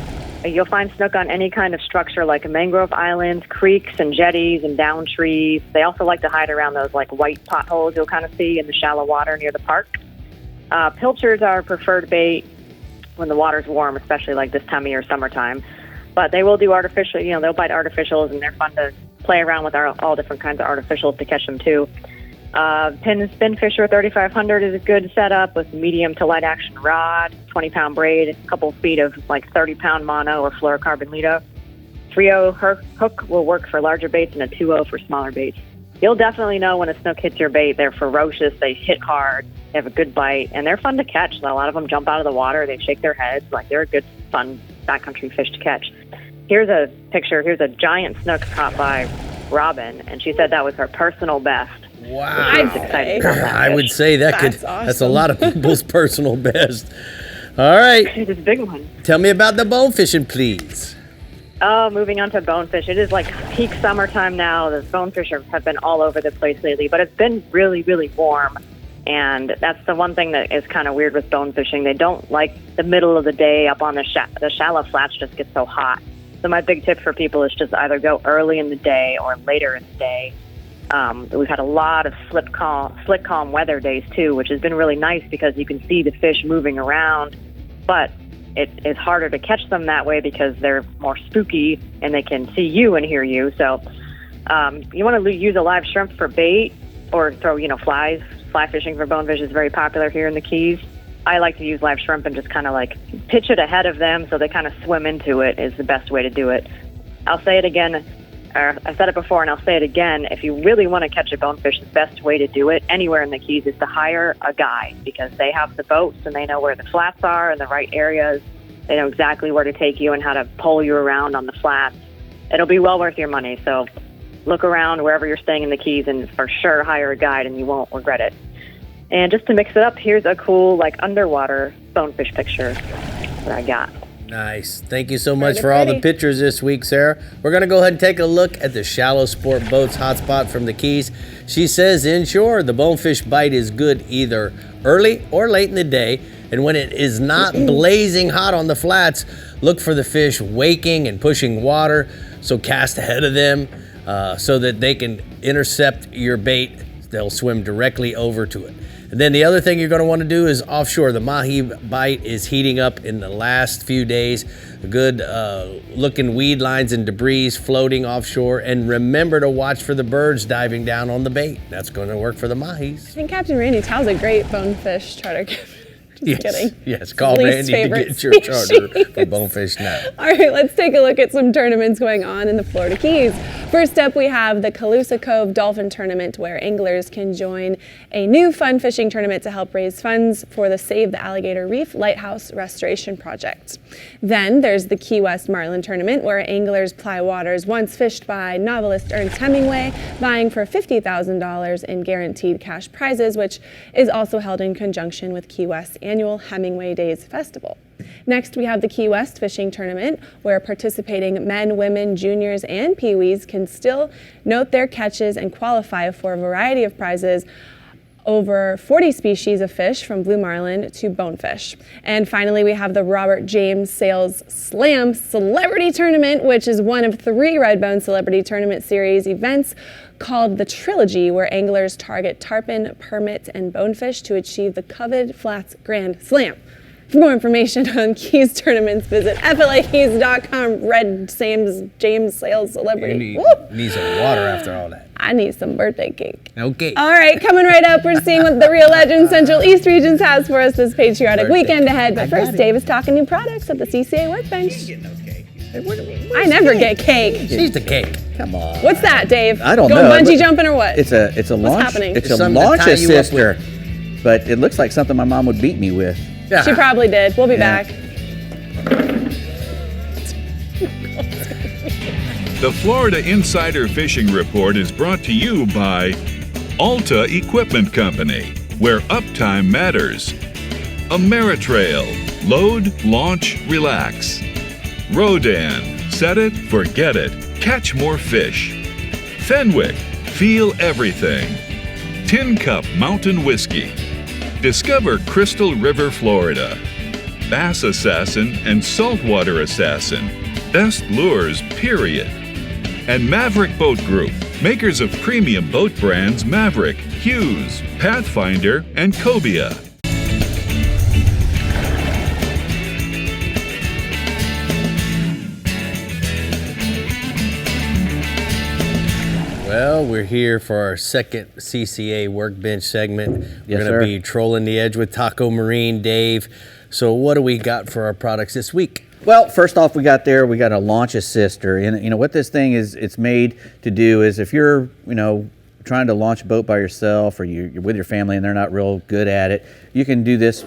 You'll find snook on any kind of structure like mangrove islands, creeks, and jetties, and down trees. They also like to hide around those like white potholes you'll kind of see in the shallow water near the park. Pilchards are preferred bait when the water's warm, especially like this time of year, summertime. But they will do artificial, they'll bite artificials, and they're fun to play around with all different kinds of artificials to catch them too. Pin Spin Fisher 3500 is a good setup with medium to light action rod, 20-pound braid, a couple feet of like 30-pound mono or fluorocarbon Lido. 3-0 hook will work for larger baits and a 2-0 for smaller baits. You'll definitely know when a snook hits your bait. They're ferocious, they hit hard, they have a good bite, and they're fun to catch. A lot of them jump out of the water, they shake their heads, like they're a good, fun backcountry fish to catch. Here's a picture, here's a giant snook caught by Robin, and she said that was her personal best. Wow. I would say that's a lot of people's personal best. All right. It's a big one. Tell me about the bone fishing, please. Oh, moving on to bonefish. It is like peak summertime now. The bonefish have been all over the place lately, but it's been really, really warm. And that's the one thing that is kind of weird with bone fishing. They don't like the middle of the day up on the shallow flats just get so hot. So my big tip for people is just either go early in the day or later in the day. We've had a lot of slick calm weather days too, which has been really nice because you can see the fish moving around, but it is harder to catch them that way because they're more spooky and they can see you and hear you. So you want to use a live shrimp for bait or throw, flies. Fly fishing for bonefish is very popular here in the Keys. I like to use live shrimp and just kind of like pitch it ahead of them so they kind of swim into it is the best way to do it. I'll say it again. I said it before and I'll say it again. If you really want to catch a bonefish, the best way to do it anywhere in the Keys is to hire a guide because they have the boats and they know where the flats are and the right areas. They know exactly where to take you and how to pull you around on the flats. It'll be well worth your money. So look around wherever you're staying in the Keys and for sure hire a guide and you won't regret it. And just to mix it up, here's a cool underwater bonefish picture that I got. Nice. Thank you so much for all the pictures this week, Sarah. We're going to go ahead and take a look at the Shallow Sport Boats hotspot from the Keys. She says inshore, the bonefish bite is good either early or late in the day. And when it is not blazing hot on the flats, look for the fish waking and pushing water. So cast ahead of them so that they can intercept your bait. They'll swim directly over to it. And then the other thing you're going to want to do is offshore. The mahi bite is heating up in the last few days. Good looking weed lines and debris floating offshore. And remember to watch for the birds diving down on the bait. That's going to work for the mahis. I think Captain Randy Tao's a great bonefish charter. Just kidding. Yes, call Randy to get your charter for bonefish now. All right, let's take a look at some tournaments going on in the Florida Keys. First up, we have the Calusa Cove Dolphin Tournament, where anglers can join a new fun fishing tournament to help raise funds for the Save the Alligator Reef Lighthouse Restoration Project. Then there's the Key West Marlin Tournament, where anglers ply waters once fished by novelist Ernest Hemingway, vying for $50,000 in guaranteed cash prizes, which is also held in conjunction with Key West's annual Hemingway Days Festival. Next, we have the Key West Fishing Tournament, where participating men, women, juniors, and peewees can still note their catches and qualify for a variety of prizes, over 40 species of fish from blue marlin to bonefish. And finally, we have the Robert James Sales Slam Celebrity Tournament, which is one of 3 Redbone Celebrity Tournament Series events called the Trilogy, where anglers target tarpon, permit, and bonefish to achieve the coveted Flats Grand Slam. For more information on Keys tournaments, visit FLAKeys.com. Red James Sales Celebrity. Need some water after all that. I need some birthday cake. Okay. All right, coming right up, we're seeing what the Real Legend Central East Regions has for us this patriotic weekend ahead. But first, Dave is talking new products at the CCA Workbench. I never get cake. She's the cake. Come on. What's that, Dave? I don't know. Going bungee jumping or what? It's a launch. What's happening? It's a launch assister, but it looks like something my mom would beat me with. Yeah. She probably did. We'll be back. The Florida Insider Fishing Report is brought to you by ALTA Equipment Company, where uptime matters. Ameritrail, load, launch, relax. Rodan, set it, forget it, catch more fish. Fenwick, feel everything. Tin Cup Mountain Whiskey. Discover Crystal River, Florida. Bass Assassin and Saltwater Assassin. Best lures, period. And Maverick Boat Group, makers of premium boat brands Maverick, Hughes, Pathfinder, and Cobia. Well, we're here for our second CCA Workbench segment. We're Yes, going to be trolling the edge with Taco Marine, Dave. So what do we got for our products this week? Well, first off, we got a launch assister. And what this thing is, it's made to do is if you're, trying to launch a boat by yourself or you're with your family and they're not real good at it, you can do this,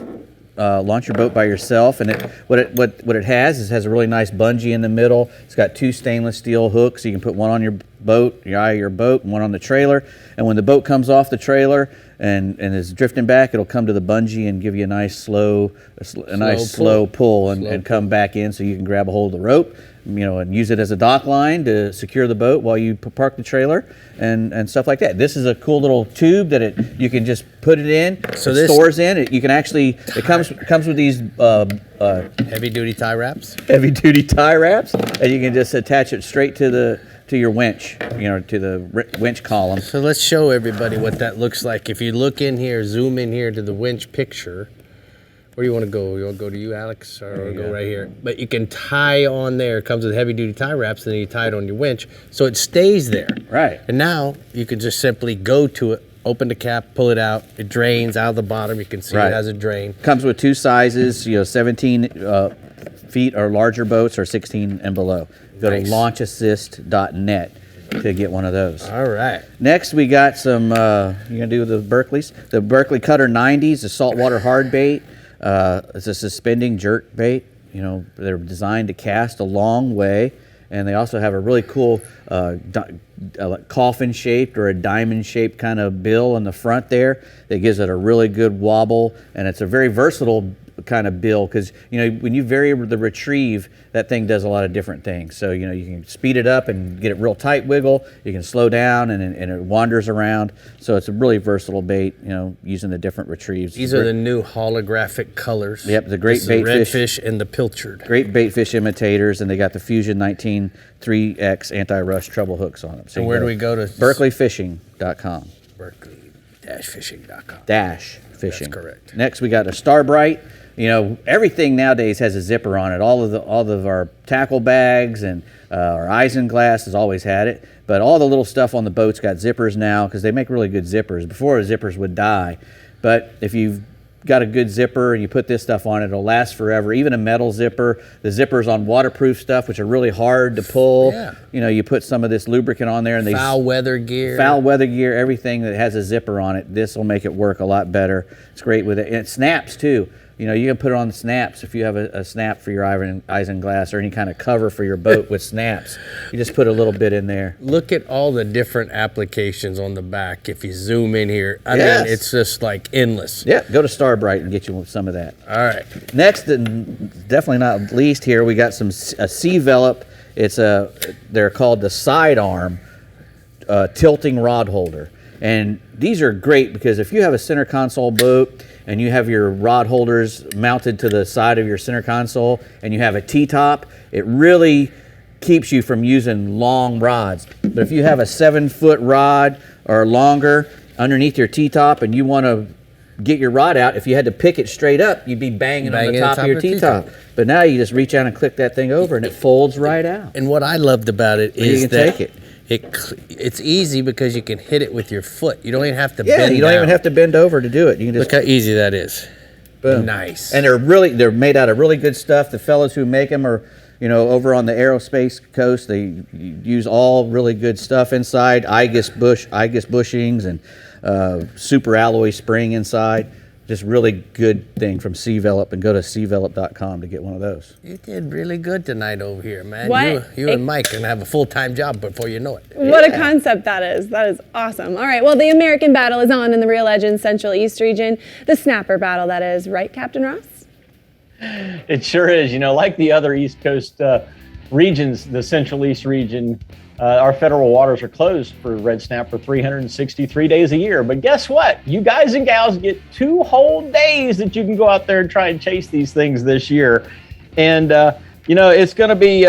launch your boat by yourself. And what it has a really nice bungee in the middle. It's got 2 stainless steel hooks. So you can put one on your boat, your eye of your boat, and one on the trailer. And when the boat comes off the trailer and is drifting back, it'll come to the bungee and give you a nice slow pull and come back in so you can grab a hold of the rope, and use it as a dock line to secure the boat while you park the trailer and stuff like that. This is a cool little tube that you can just put it in. So it stores in it. You can actually it comes with these heavy duty tie wraps. Heavy duty tie wraps, and you can just attach it straight to to your winch, to the winch column. So let's show everybody what that looks like. If you look in here, zoom in here to the winch picture. Where do you want to go? You want to go to you, Alex, or go right here? But you can tie on there. It comes with heavy-duty tie wraps, and then you tie it on your winch, so it stays there. Right. And now you can just simply go to it, open the cap, pull it out. It drains out of the bottom. You can see it has a drain. Comes with 2 sizes, 17 feet or larger boats, or 16 and below. Go to launchassist.net to get one of those. All right. Next, we got some, you're going to do the Berkeley's. The Berkeley Cutter 90s, the saltwater hard bait. It's a suspending jerk bait. They're designed to cast a long way, and they also have a really cool coffin-shaped or a diamond-shaped kind of bill in the front there that gives it a really good wobble, and it's a very versatile kind of bill because when you vary the retrieve, that thing does a lot of different things. So you can speed it up and get it real tight wiggle. You can slow down and it wanders around. So it's a really versatile bait. Using the different retrieves. These are the new holographic colors. Yep, the great bait redfish and the pilchard. Great bait fish imitators, and they got the Fusion 19 3X anti-rush treble hooks on them. So where do we go to? BerkeleyFishing.com. Berkeley-fishing.com. Fishing. That's correct. Next, we got a Starbright. Everything nowadays has a zipper on it. All of our tackle bags and our isinglass has always had it. But all the little stuff on the boats got zippers now because they make really good zippers. Before, zippers would die. But if you've got a good zipper and you put this stuff on it, it'll last forever. Even a metal zipper. The zippers on waterproof stuff, which are really hard to pull. Yeah. You put some of this lubricant on there, and foul weather gear, everything that has a zipper on it. This will make it work a lot better. It's great with it, and it snaps too. You can put it on snaps if you have a snap for your isinglass or any kind of cover for your boat with snaps. You just put a little bit in there. Look at all the different applications on the back. If you zoom in here, I mean, it's just like endless. Yeah, go to Starbright and get you some of that. All right. Next, and definitely not least here, we got a C-Velop. They're called the sidearm tilting rod holder. And these are great because if you have a center console boat and you have your rod holders mounted to the side of your center console and you have a T-top, it really keeps you from using long rods. But if you have a 7-foot rod or longer underneath your T-top and you want to get your rod out, if you had to pick it straight up, you'd be banging on the top of your T-top. But now you just reach out and click that thing over and it folds right out. And what I loved about it is you can take it. It's easy because you can hit it with your foot. You don't even have to bend down. You don't even have to bend over to do it. You can just look how easy that is. Boom. Nice. And they're made out of really good stuff. The fellows who make them are, over on the aerospace coast. They use all really good stuff inside. Aegis bushings and super alloy spring inside. Just really good thing from C-Velop, and go to cvelop.com to get one of those. You did really good tonight over here, man. What? You and Mike are going to have a full-time job before you know it. What a concept that is. That is awesome. All right, well, the American battle is on in the Rio Legends Central East region. The snapper battle, that is. Right, Captain Ross? It sure is. Like the other East Coast regions, the Central East region, our federal waters are closed for red snap for 363 days a year. But guess what? You guys and gals get 2 whole days that you can go out there and try and chase these things this year. And, it's going to be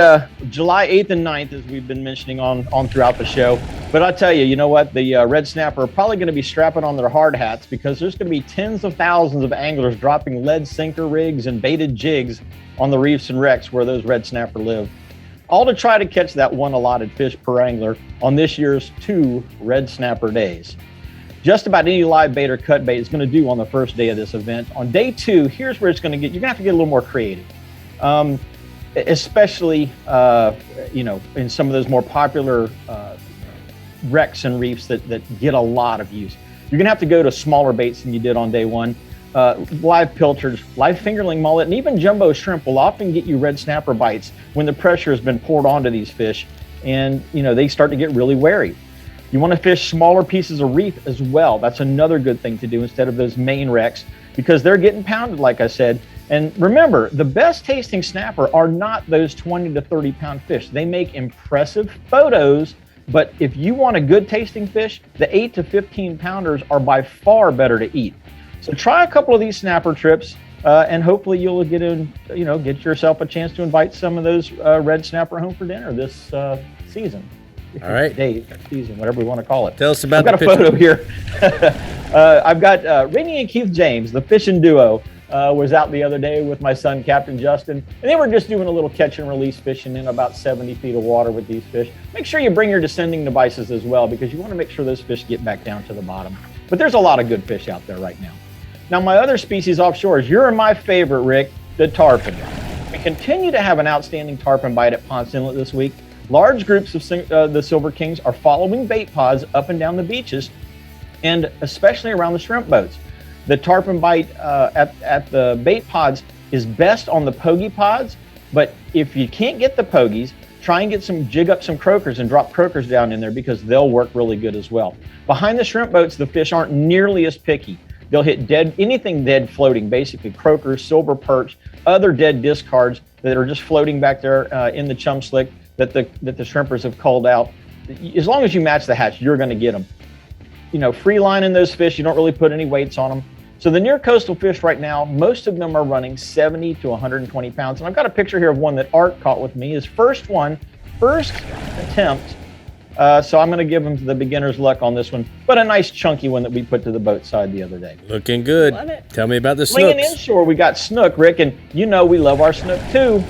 July 8th and 9th, as we've been mentioning on throughout the show. But I tell you, the red snapper are probably going to be strapping on their hard hats because there's going to be tens of thousands of anglers dropping lead sinker rigs and baited jigs on the reefs and wrecks where those red snapper live, all to try to catch that one allotted fish per angler on this year's 2 red snapper days. Just about any live bait or cut bait is going to do on the first day of this event. On day 2, here's where you're going to have to get a little more creative. Especially, in some of those more popular wrecks and reefs that get a lot of use. You're going to have to go to smaller baits than you did on day 1. Live pilchards, live fingerling mullet, and even jumbo shrimp will often get you red snapper bites when the pressure has been poured onto these fish and they start to get really wary. You want to fish smaller pieces of reef as well. That's another good thing to do instead of those main wrecks because they're getting pounded, like I said. And remember, the best tasting snapper are not those 20 to 30 pound fish. They make impressive photos, but if you want a good tasting fish, the 8 to 15 pounders are by far better to eat. So try a couple of these snapper trips, and hopefully you'll get yourself a chance to invite some of those red snapper home for dinner this season. All right. Days, season, whatever we want to call it. Tell us about I've got the a photo here. I've got Rainey and Keith James, the fishing duo, was out the other day with my son, Captain Justin, and they were just doing a little catch and release fishing in about 70 feet of water with these fish. Make sure you bring your descending devices as well, because you want to make sure those fish get back down to the bottom. But there's a lot of good fish out there right now. Now, my other species offshore is you're my favorite, Rick, the tarpon. We continue to have an outstanding tarpon bite at Ponce Inlet this week. Large groups of the Silver Kings are following bait pods up and down the beaches, and especially around the shrimp boats. The tarpon bite at the bait pods is best on the pogie pods, but if you can't get the pogies, try and jig up some croakers and drop croakers down in there, because they'll work really good as well. Behind the shrimp boats, the fish aren't nearly as picky. They'll hit anything dead floating, basically croakers, silver perch, other dead discards that are just floating back there in the chum slick that the shrimpers have called out. As long as you match the hatch, you're going to get them. You know, free lining those fish, you don't really put any weights on them. So the near coastal fish right now, most of them are running 70 to 120 pounds. And I've got a picture here of one that Art caught with me. His first attempt. So I'm going to give him the beginner's luck on this one, but a nice chunky one that we put to the boat side the other day. Looking good. Love it. Tell me about the Swinging snooks. inshore, we got snook, Rick, and you know we love our snook too.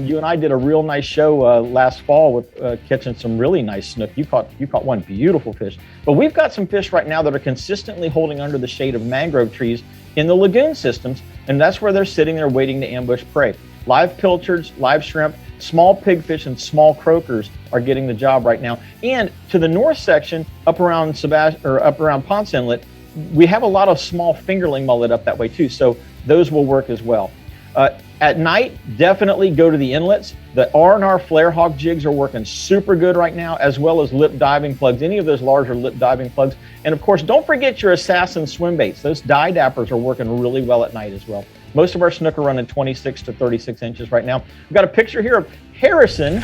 You and I did a real nice show last fall with catching some really nice snook. You caught one beautiful fish, but we've got some fish right now that are consistently holding under the shade of mangrove trees in the lagoon systems, and that's where they're sitting there waiting to ambush prey. Live pilchards, live shrimp, small pigfish, and small croakers are getting the job right now. And to the north section, up around Ponce Inlet, we have a lot of small fingerling mullet up that way too, so those will work as well. At night, definitely go to the inlets. The R&R flare hawk jigs are working super good right now, as well as lip diving plugs, any of those larger lip diving plugs. And of course, don't forget your assassin swim baits. Those dye dappers are working really well at night as well. Most of our snook are running 26 to 36 inches right now. We've got a picture here of Harrison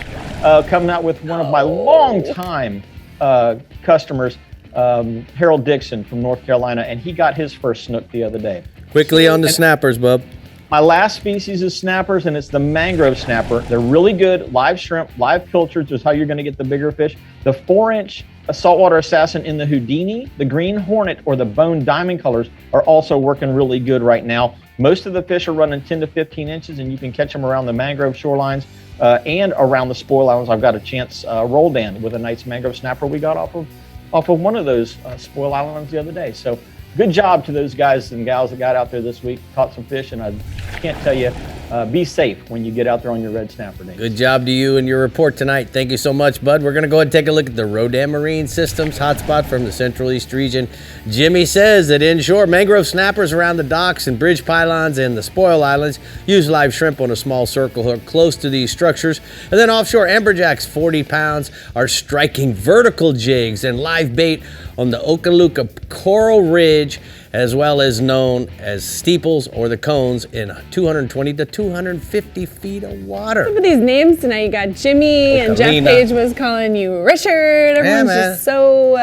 coming out with one of my longtime customers, Harold Dixon from North Carolina, and he got his first snook the other day. Quickly on the snappers, bub. My last species is snappers, and it's the mangrove snapper. They're really good. Live shrimp, live pilchards is how you're going to get the bigger fish. The 4-inch saltwater assassin in the Houdini, the green hornet, or the bone diamond colors are also working really good right now. Most of the fish are running 10 to 15 inches, and you can catch them around the mangrove shorelines and around the spoil islands. I've got a chance rolled in with a nice mangrove snapper we got off of one of those spoil islands the other day. So good job to those guys and gals that got out there this week, caught some fish, and I can't tell you, be safe when you get out there on your red snapper day. Good job to you and your report tonight. Thank you so much, bud. We're going to go ahead and take a look at the Rodan Marine Systems hotspot from the Central East region. Jimmy says that inshore, mangrove snappers around the docks and bridge pylons and the spoil islands use live shrimp on a small circle hook close to these structures. And then offshore, amberjacks 40 pounds are striking vertical jigs and live bait on the Okaluka Coral Ridge, as well as known as steeples or the cones, in 220 to 250 feet of water. Look at these names tonight. You got Jimmy, and Jeff Page was calling you Richard. Everyone's just so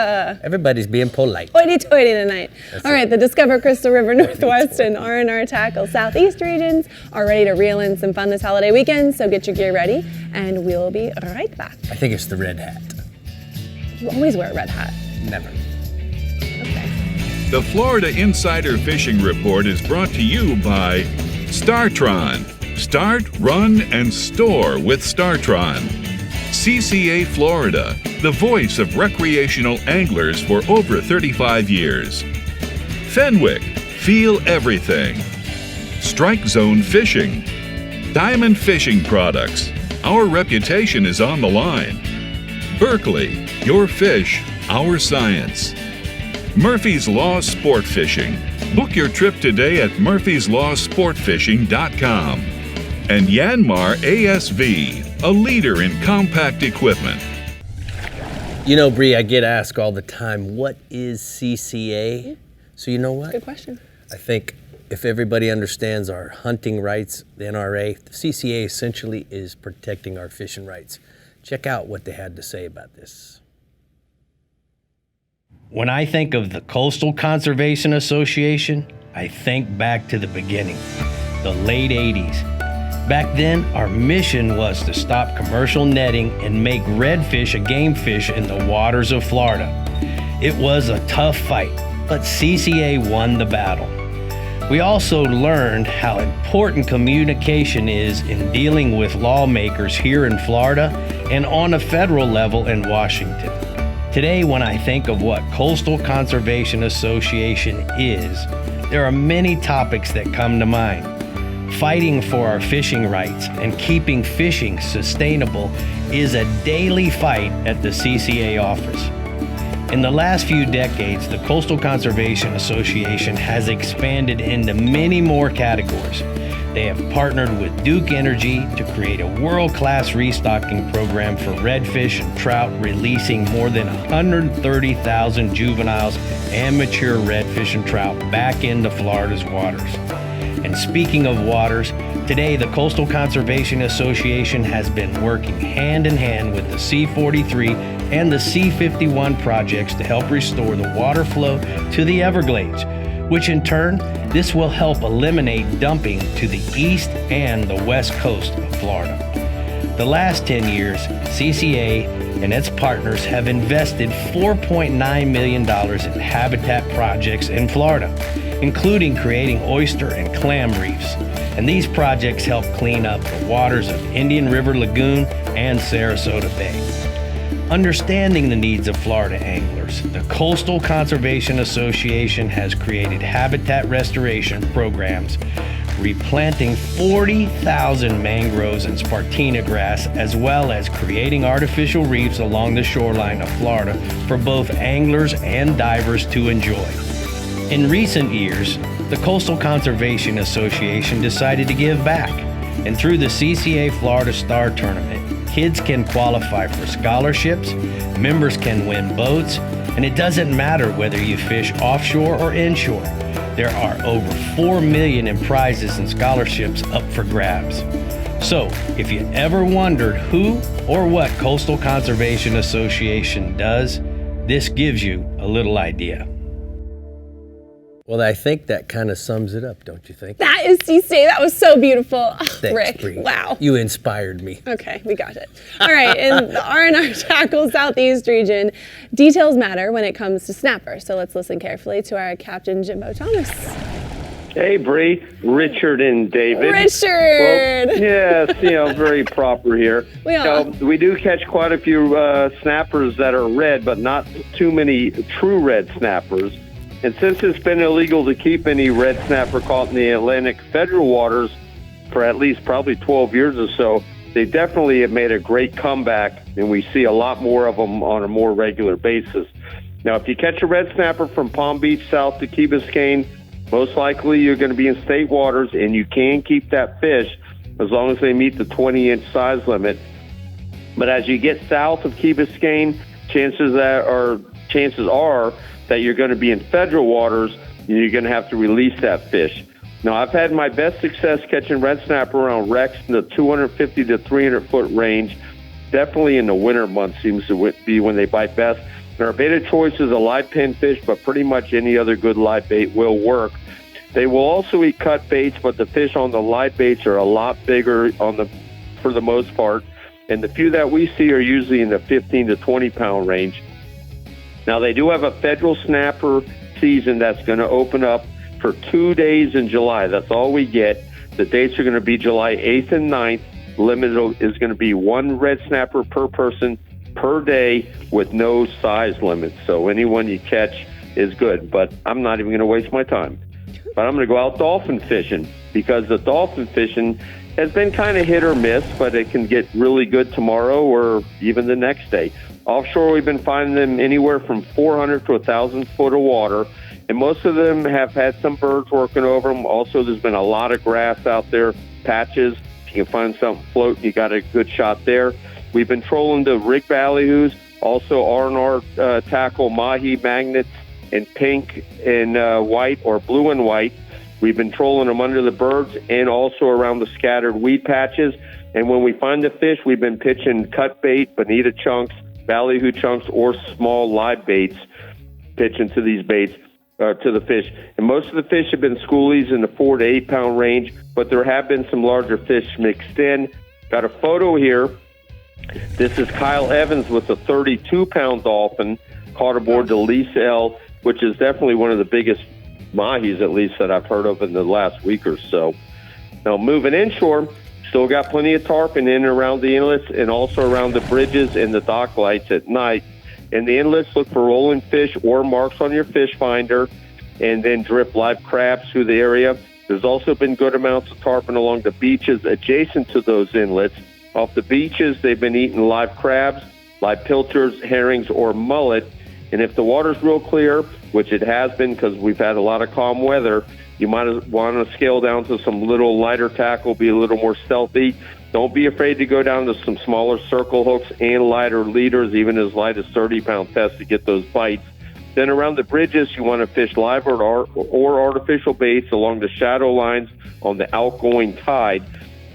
everybody's being polite. Hoity-toity tonight. All right, the Discover Crystal River Northwest and R&R Tackle Southeast regions are ready to reel in some fun this holiday weekend, so get your gear ready, and we'll be right back. I think it's the red hat. You always wear a red hat. Never. The Florida Insider Fishing Report is brought to you by STARTRON. Start, run, and store with STARTRON. CCA Florida, the voice of recreational anglers for over 35 years. Fenwick, feel everything. Strike Zone Fishing. Diamond Fishing Products, our reputation is on the line. Berkeley, your fish, our science. Murphy's Law Sport Fishing. Book your trip today at murphyslawsportfishing.com. And YANMAR ASV, a leader in compact equipment. You know, Brie, I get asked all the time, what is CCA? So you know what? Good question. I think if everybody understands our hunting rights, the NRA, the CCA essentially is protecting our fishing rights. Check out what they had to say about this. When I think of the Coastal Conservation Association, I think back to the beginning, the late 80s. Back then, our mission was to stop commercial netting and make redfish a game fish in the waters of Florida. It was a tough fight, but CCA won the battle. We also learned how important communication is in dealing with lawmakers here in Florida and on a federal level in Washington. Today, when I think of what Coastal Conservation Association is, there are many topics that come to mind. Fighting for our fishing rights and keeping fishing sustainable is a daily fight at the CCA office. In the last few decades, the Coastal Conservation Association has expanded into many more categories. They have partnered with Duke Energy to create a world-class restocking program for redfish and trout, releasing more than 130,000 juveniles and mature redfish and trout back into Florida's waters. And speaking of waters, today the Coastal Conservation Association has been working hand in hand with the C-43 and the C-51 projects to help restore the water flow to the Everglades, which in turn, this will help eliminate dumping to the east and the west coast of Florida. The last 10 years, CCA and its partners have invested $4.9 million in habitat projects in Florida, including creating oyster and clam reefs. And these projects help clean up the waters of Indian River Lagoon and Sarasota Bay. Understanding the needs of Florida anglers, the Coastal Conservation Association has created habitat restoration programs, replanting 40,000 mangroves and spartina grass, as well as creating artificial reefs along the shoreline of Florida for both anglers and divers to enjoy. In recent years, the Coastal Conservation Association decided to give back, and through the CCA Florida Star Tournament, kids can qualify for scholarships, members can win boats, and it doesn't matter whether you fish offshore or inshore. There are over $4 million in prizes and scholarships up for grabs. So, if you ever wondered who or what Coastal Conservation Association does, this gives you a little idea. Well, I think that kind of sums it up, don't you think? That is CCA. That was so beautiful. Oh, Thanks, Rick, Brie. wow. You inspired me. Okay, we got it. All right, in the R&R Tackle Southeast region, details matter when it comes to snapper. So let's listen carefully to our Captain Jimbo Thomas. Hey, Brie, Richard and David. Richard! Well, yes, very proper here. We are. We do catch quite a few snappers that are red, but not too many true red snappers. And since it's been illegal to keep any red snapper caught in the Atlantic federal waters for at least probably 12 years or so, they definitely have made a great comeback, and we see a lot more of them on a more regular basis. Now, if you catch a red snapper from Palm Beach south to Key Biscayne, most likely you're going to be in state waters, and you can keep that fish as long as they meet the 20-inch size limit. But as you get south of Key Biscayne, chances are that you're going to be in federal waters, and you're going to have to release that fish. Now, I've had my best success catching red snapper around wrecks in the 250 to 300 foot range. Definitely in the winter months seems to be when they bite best. And our bait of choice is a live pin fish, but pretty much any other good live bait will work. They will also eat cut baits, but the fish on the live baits are a lot bigger for the most part. And the few that we see are usually in the 15 to 20 pound range. Now, they do have a federal snapper season that's going to open up for 2 days in July. That's all we get. The dates are going to be July 8th and 9th. Limit is going to be one red snapper per person per day with no size limit. So anyone you catch is good. But I'm not even going to waste my time. But I'm going to go out dolphin fishing, because the dolphin fishing has been kind of hit or miss, but it can get really good tomorrow or even the next day. Offshore, we've been finding them anywhere from 400 to 1,000 foot of water, and most of them have had some birds working over them. Also, there's been a lot of grass out there, patches. If you can find something floating, you got a good shot there. We've been trolling the rig ballyhoos, also R&R tackle mahi magnets in pink and white or blue and white. We've been trolling them under the birds and also around the scattered weed patches. And when we find the fish, we've been pitching cut bait, bonita chunks, ballyhoo chunks, or small live baits, pitching to these baits. to the fish. And most of the fish have been schoolies in the 4 to 8 pound range, but there have been some larger fish mixed in. Got a photo here. This is Kyle Evans with a 32 pound dolphin caught aboard the Lisa L, which is definitely one of the biggest mahis, at least, that I've heard of in the last week or so. Now, moving inshore, still got plenty of tarpon in and around the inlets and also around the bridges and the dock lights at night. In the inlets, look for rolling fish or marks on your fish finder, and then drift live crabs through the area. There's also been good amounts of tarpon along the beaches adjacent to those inlets. Off the beaches, they've been eating live crabs, live pilchards, herrings, or mullet. And if the water's real clear, which it has been because we've had a lot of calm weather, you might want to scale down to some little lighter tackle, be a little more stealthy. Don't be afraid to go down to some smaller circle hooks and lighter leaders, even as light as 30-pound tests to get those bites. Then around the bridges, you want to fish live or artificial baits along the shadow lines on the outgoing tide.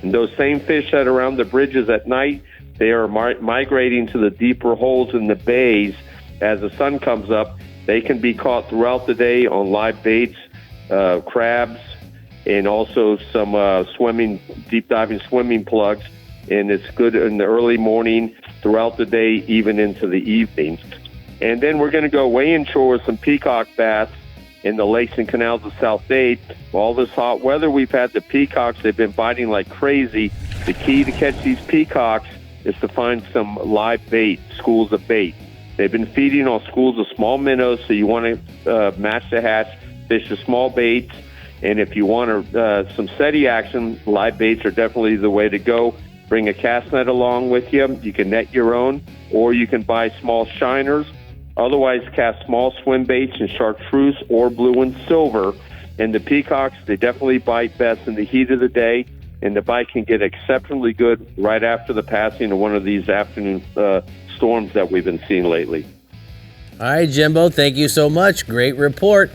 And those same fish that are around the bridges at night, they are migrating to the deeper holes in the bays as the sun comes up. They can be caught throughout the day on live baits, crabs, and also some deep diving swimming plugs. And it's good in the early morning, throughout the day, even into the evening. And then we're going to go way inshore with some peacock bass in the lakes and canals of South Dade. All this hot weather we've had, the peacocks, they've been biting like crazy. The key to catch these peacocks is to find some live bait, schools of bait. They've been feeding on schools of small minnows, so you want to match the hatch, fish the small baits. And if you want some steady action, live baits are definitely the way to go. Bring a cast net along with you. You can net your own, or you can buy small shiners. Otherwise, cast small swim baits in chartreuse or blue and silver. And the peacocks, they definitely bite best in the heat of the day, and the bite can get exceptionally good right after the passing of one of these afternoon storms that we've been seeing lately. All right, Jimbo, thank you so much. Great report.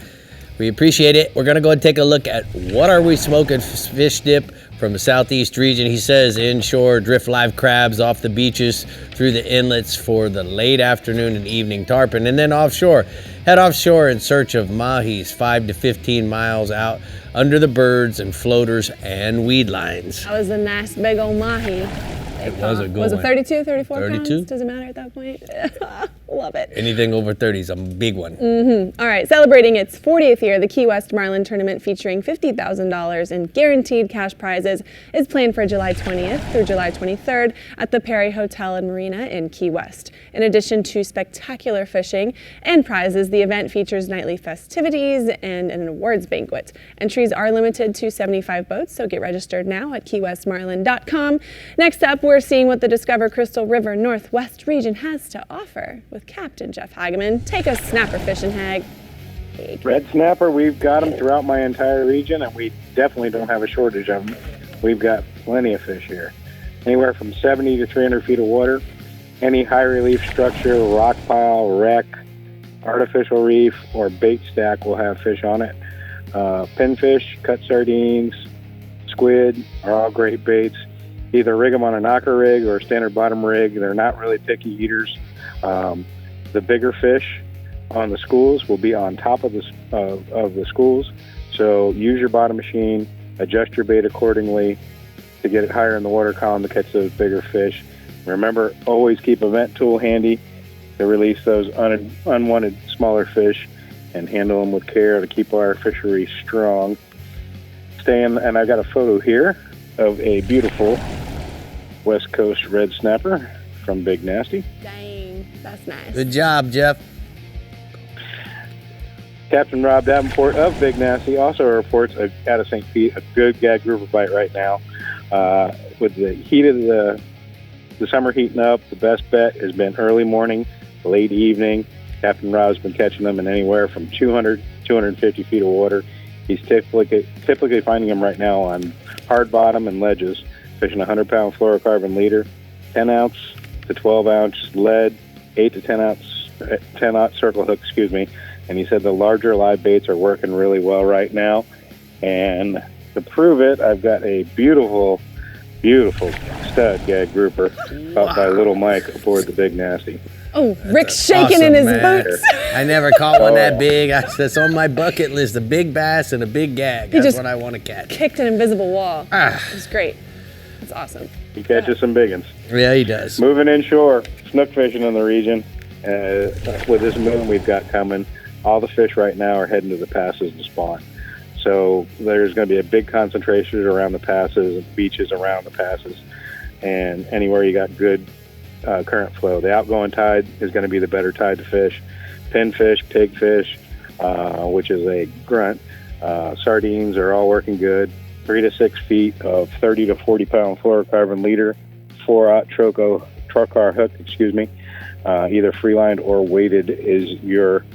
We appreciate it. We're going to go and take a look at what are we smoking fish dip from the southeast region. He says inshore, drift live crabs off the beaches through the inlets for the late afternoon and evening tarpon. And then offshore, head offshore in search of mahis 5 to 15 miles out under the birds and floaters and weed lines. That was a nice big old mahi. It was a good one. Was it 32, 34 32? pounds? Doesn't matter at that point. Love it. Anything over 30 is a big one. All right, celebrating its 40th year, the Key West Marlin Tournament featuring $50,000 in guaranteed cash prizes is planned for July 20th through July 23rd at the Perry Hotel and Marina in Key West. In addition to spectacular fishing and prizes, the event features nightly festivities and an awards banquet. Entries are limited to 75 boats, so get registered now at keywestmarlin.com. Next up, we're seeing what the Discover Crystal River Northwest region has to offer with Captain Jeff Hageman. Take us snapper fishing, Hag. Red snapper, we've got them throughout my entire region, and we definitely don't have a shortage of them. We've got plenty of fish here. Anywhere from 70 to 300 feet of water. Any high relief structure, rock pile, wreck, artificial reef, or bait stack will have fish on it. Pinfish, cut sardines, squid are all great baits. Either rig them on a knocker rig or a standard bottom rig. They're not really picky eaters. The bigger fish on the schools will be on top of the schools. So use your bottom machine, adjust your bait accordingly to get it higher in the water column to catch those bigger fish. Remember, always keep a vent tool handy to release those unwanted smaller fish and handle them with care to keep our fishery strong. And I got a photo here of a beautiful West Coast red snapper from Big Nasty. Dang, that's nice. Good job, Jeff. Captain Rob Davenport of Big Nasty also reports out of St. Pete a good gag grouper bite right now. With the heat of the summer heating up, the best bet has been early morning, late evening. Captain Rob's been catching them in anywhere from 200, 250 feet of water. He's typically finding them right now on hard bottom and ledges, fishing a 100-pound fluorocarbon leader, 10-ounce to 12-ounce lead, 8 to 10-ounce circle hook, And he said the larger live baits are working really well right now. And to prove it, I've got a beautiful, beautiful stud gag grouper caught by Little Mike aboard the Big Nasty. Oh, Rick's shaking in his boots. I never caught one that big. That's on my bucket list, a big bass and a big gag. That's what I want to catch. Kicked an invisible wall. It was great. It's awesome. He catches some big ones. Yeah, he does. Moving inshore, snook fishing in the region. With this moon we've got coming, all the fish right now are heading to the passes to spawn. So there's going to be a big concentration around the passes and beaches around the passes, and anywhere you got good current flow. The outgoing tide is going to be the better tide to fish. Pinfish, pigfish, which is a grunt. Sardines are all working good. 3 to 6 feet of 30 to 40 pound fluorocarbon leader, 4/0 trocar hook, either free-lined or weighted is your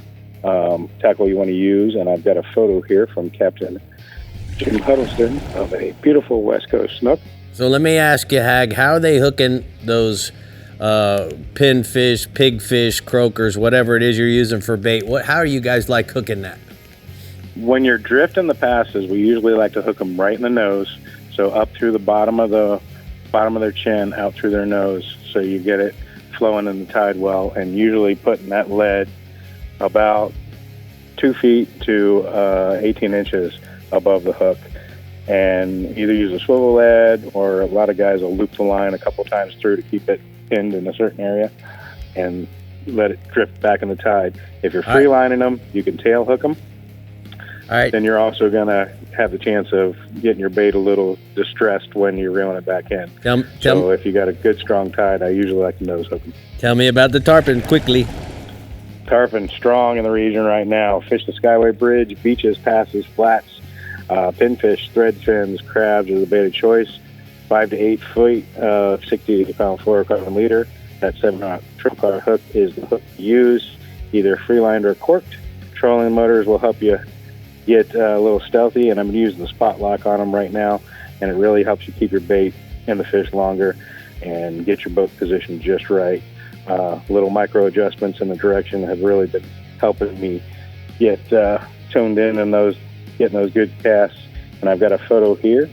tackle you want to use. And I've got a photo here from Captain Jim Huddleston of a beautiful West Coast snook. So let me ask you, Hag, how are they hooking those pinfish, pigfish, croakers, whatever it is you're using for bait? How are you guys like hooking that? When you're drifting the passes, we usually like to hook them right in the nose, so up through the bottom of their chin, out through their nose, so you get it flowing in the tide well, and usually putting that lead about 2 feet to 18 inches above the hook, and either use a swivel lead, or a lot of guys will loop the line a couple times through to keep it pinned in a certain area and let it drift back in the tide. If you're free lining them, you can tail hook them. All right. Then you're also going to have the chance of getting your bait a little distressed when you're reeling it back in. So if you got a good strong tide, I usually like to nose hook them. Tell me about the tarpon quickly. Tarpon strong in the region right now. Fish the Skyway Bridge, beaches, passes, flats, pinfish, thread fins, crabs are the bait of choice. 5 to 8 feet, 60 pound fluorocarbon leader. That 7/0 trocar hook is the hook to use, either free-lined or corked. Trolling motors will help you get a little stealthy, and I'm using the spot lock on them right now, and it really helps you keep your bait in the fish longer and get your boat positioned just right. Little micro adjustments in the direction have really been helping me get tuned in and getting those good casts. And I've got a photo here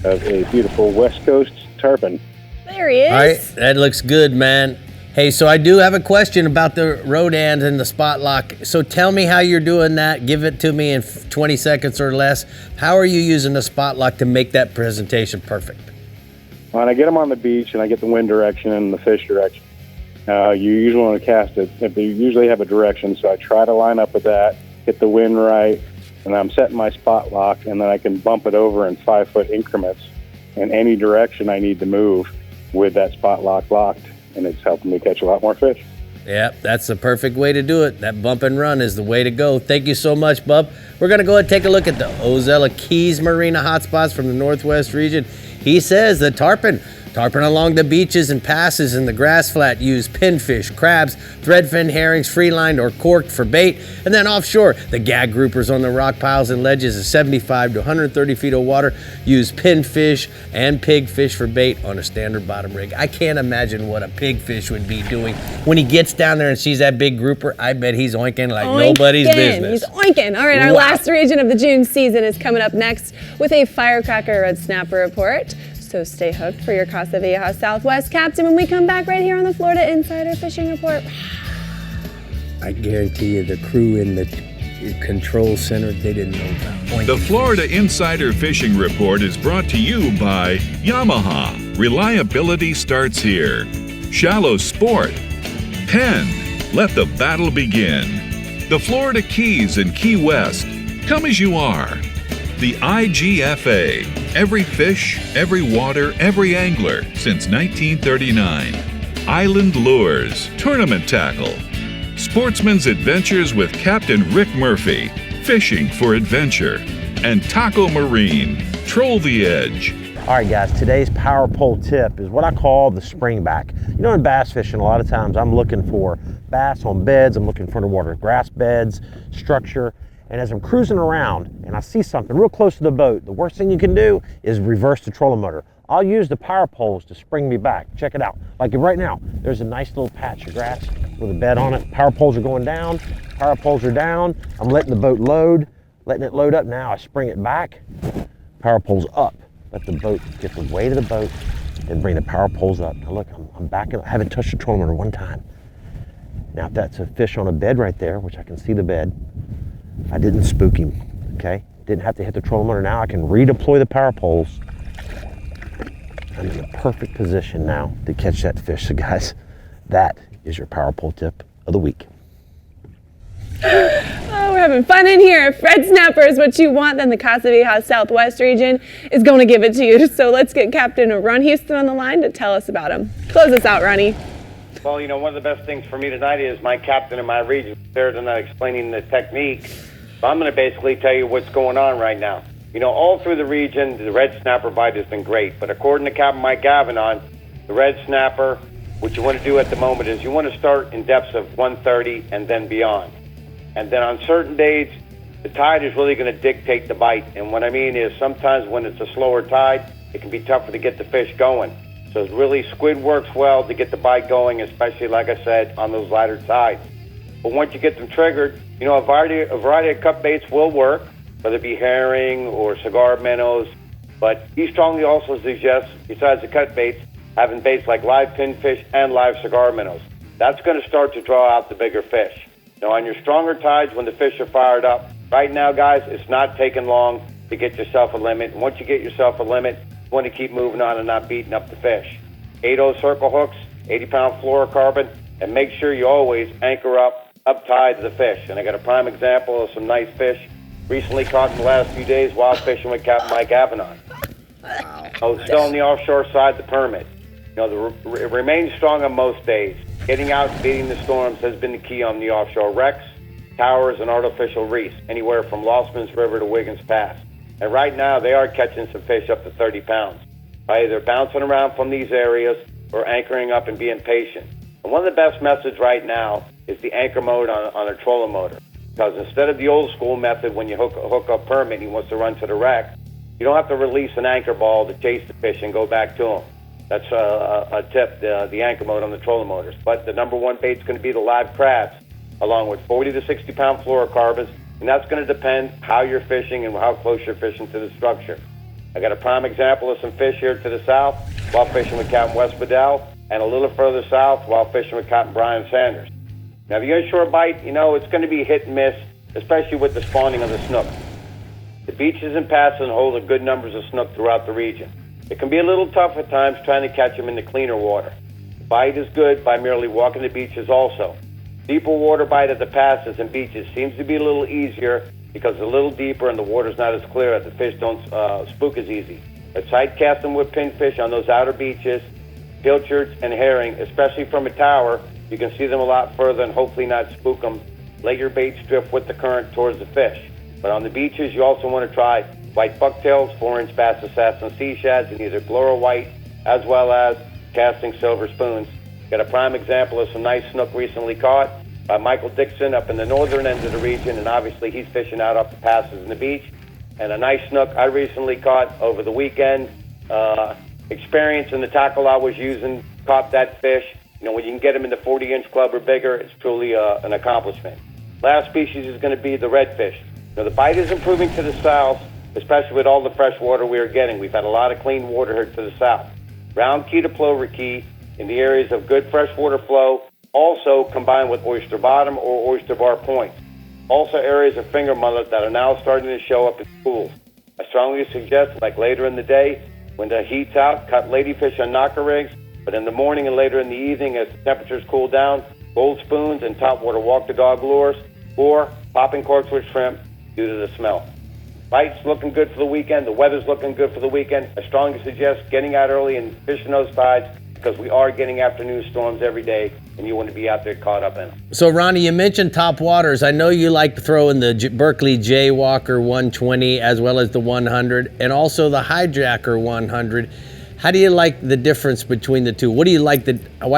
of a beautiful West Coast tarpon. There he is. All right, that looks good, man. Hey, so I do have a question about the Rodan and the spot lock. So tell me how you're doing that. Give it to me in 20 seconds or less. How are you using the spot lock to make that presentation perfect? When I get them on the beach and I get the wind direction and the fish direction, you usually want to cast it. They usually have a direction, so I try to line up with that, get the wind right, and I'm setting my spot lock, and then I can bump it over in 5-foot increments in any direction I need to move with that spot lock locked. And it's helping me catch a lot more fish. Yep, that's the perfect way to do it. That bump and run is the way to go. Thank you so much, Bub. We're going to go ahead and take a look at the Ozella Keys Marina hotspots from the Northwest region. He says the tarpon along the beaches and passes in the grass flat use pinfish, crabs, threadfin herrings, free-lined or corked for bait. And then offshore, the gag groupers on the rock piles and ledges of 75 to 130 feet of water use pinfish and pigfish for bait on a standard bottom rig. I can't imagine what a pigfish would be doing. When he gets down there and sees that big grouper, I bet he's oinking like nobody's business. He's oinking. All right, our last region of the June season is coming up next with a firecracker red snapper report. So stay hooked for your CASA VIEJA Southwest Captain when we come back right here on the Florida Insider Fishing Report. I guarantee you the crew in the control center, they didn't know about. The Florida Insider Fishing Report is brought to you by Yamaha. Reliability starts here. Shallow Sport. Penn. Let the battle begin. The Florida Keys and Key West. Come as you are. The IGFA. Every fish, every water, every angler since 1939. Island Lures. Tournament Tackle. Sportsman's Adventures with Captain Rick Murphy. Fishing for adventure. And Taco Marine. Troll the edge. All right, guys, today's power pole tip is what I call the springback. You know, in bass fishing, a lot of times I'm looking for bass on beds, I'm looking for underwater grass beds, structure, and as I'm cruising around and I see something real close to the boat, the worst thing you can do is reverse the trolling motor. I'll use the power poles to spring me back. Check it out. Like right now, there's a nice little patch of grass with a bed on it. Power poles are going down, power poles are down. I'm letting the boat load, letting it load up. Now I spring it back, power poles up. Let the boat get the weight of the boat and bring the power poles up. Now look, I'm back, I haven't touched the trolling motor one time. Now, if that's a fish on a bed right there, which I can see the bed, I didn't spook him, okay? Didn't have to hit the trolling motor. Now I can redeploy the power poles. I'm in the perfect position now to catch that fish. So guys, that is your power pole tip of the week. Oh, we're having fun in here. If red snapper is what you want, then the CASA VIEJA Southwest region is going to give it to you. So let's get Captain Ron Houston on the line to tell us about him. Close us out, Ronnie. Well, you know, one of the best things for me tonight is my captain in my region there tonight explaining the technique. So I'm going to basically tell you what's going on right now. You know, all through the region, the red snapper bite has been great. But according to Captain Mike Gavanon, the red snapper, what you want to do at the moment is you want to start in depths of 130 and then beyond. And then on certain days, the tide is really going to dictate the bite. And what I mean is sometimes when it's a slower tide, it can be tougher to get the fish going. So really, squid works well to get the bite going, especially, like I said, on those lighter tides. But once you get them triggered, you know, a variety of cut baits will work, whether it be herring or cigar minnows. But he strongly also suggests, besides the cut baits, having baits like live pinfish and live cigar minnows. That's going to start to draw out the bigger fish. Now, on your stronger tides, when the fish are fired up, right now, guys, it's not taking long to get yourself a limit. And once you get yourself a limit, you want to keep moving on and not beating up the fish. 8/0 circle hooks, 80-pound fluorocarbon, and make sure you always anchor up tide to the fish. And I got a prime example of some nice fish recently caught in the last few days while fishing with Captain Mike Gavanon. Oh, still on the offshore side, the permit. You know, it remains strong on most days. Getting out and beating the storms has been the key on the offshore wrecks, towers, and artificial reefs, anywhere from Lossman's River to Wiggins Pass. And right now, they are catching some fish up to 30 pounds by either bouncing around from these areas or anchoring up and being patient. And one of the best methods right now is the anchor mode on a trolling motor. Because instead of the old school method when you hook up permit and he wants to run to the wreck, you don't have to release an anchor ball to chase the fish and go back to them. That's a tip, the anchor mode on the trolling motors. But the number one bait is going to be the live crabs, along with 40 to 60-pound fluorocarbons, and that's going to depend how you're fishing and how close you're fishing to the structure. I got a prime example of some fish here to the south while fishing with Captain Wes Bedell, and a little further south while fishing with Captain Brian Sanders. Now, the inshore bite, you know, it's going to be hit and miss, especially with the spawning of the snook. The beaches and passes hold a good numbers of snook throughout the region. It can be a little tough at times trying to catch them in the cleaner water. The bite is good by merely walking the beaches also. Deeper water bite at the passes and beaches seems to be a little easier because it's a little deeper and the water's not as clear that the fish don't spook as easy. But sight casting with pinfish on those outer beaches, pilchards, and herring, especially from a tower, you can see them a lot further and hopefully not spook them. Let your baits drift with the current towards the fish. But on the beaches, you also want to try white bucktails, 4-inch bass assassin sea shads, and either Glora white as well as casting silver spoons. Got a prime example of some nice snook recently caught by Michael Dixon up in the northern end of the region, and obviously he's fishing out off the passes and the beach. And a nice snook I recently caught over the weekend. Experience in the tackle I was using caught that fish. You know, when you can get them in the 40-inch club or bigger, it's truly an accomplishment. Last species is going to be the redfish. Now, the bite is improving to the south, especially with all the fresh water we are getting. We've had a lot of clean water here to the south. Round key to plover key in the areas of good freshwater flow, also combined with oyster bottom or oyster bar points. Also areas of finger mullet that are now starting to show up in pools. I strongly suggest, like later in the day, when the heat's out, cut ladyfish on knocker rigs, but in the morning and later in the evening as the temperatures cool down, gold spoons and topwater walk-the-dog lures, or popping corks with shrimp due to the smell. Bite's looking good for the weekend. The weather's looking good for the weekend. I strongly suggest getting out early and fishing those tides because we are getting afternoon storms every day, and you want to be out there caught up in them. So, Ronnie, you mentioned top waters. I know you like throwing the Berkeley Jaywalker 120 as well as the 100 and also the Hijacker 100. How do you like the difference between the two? Why do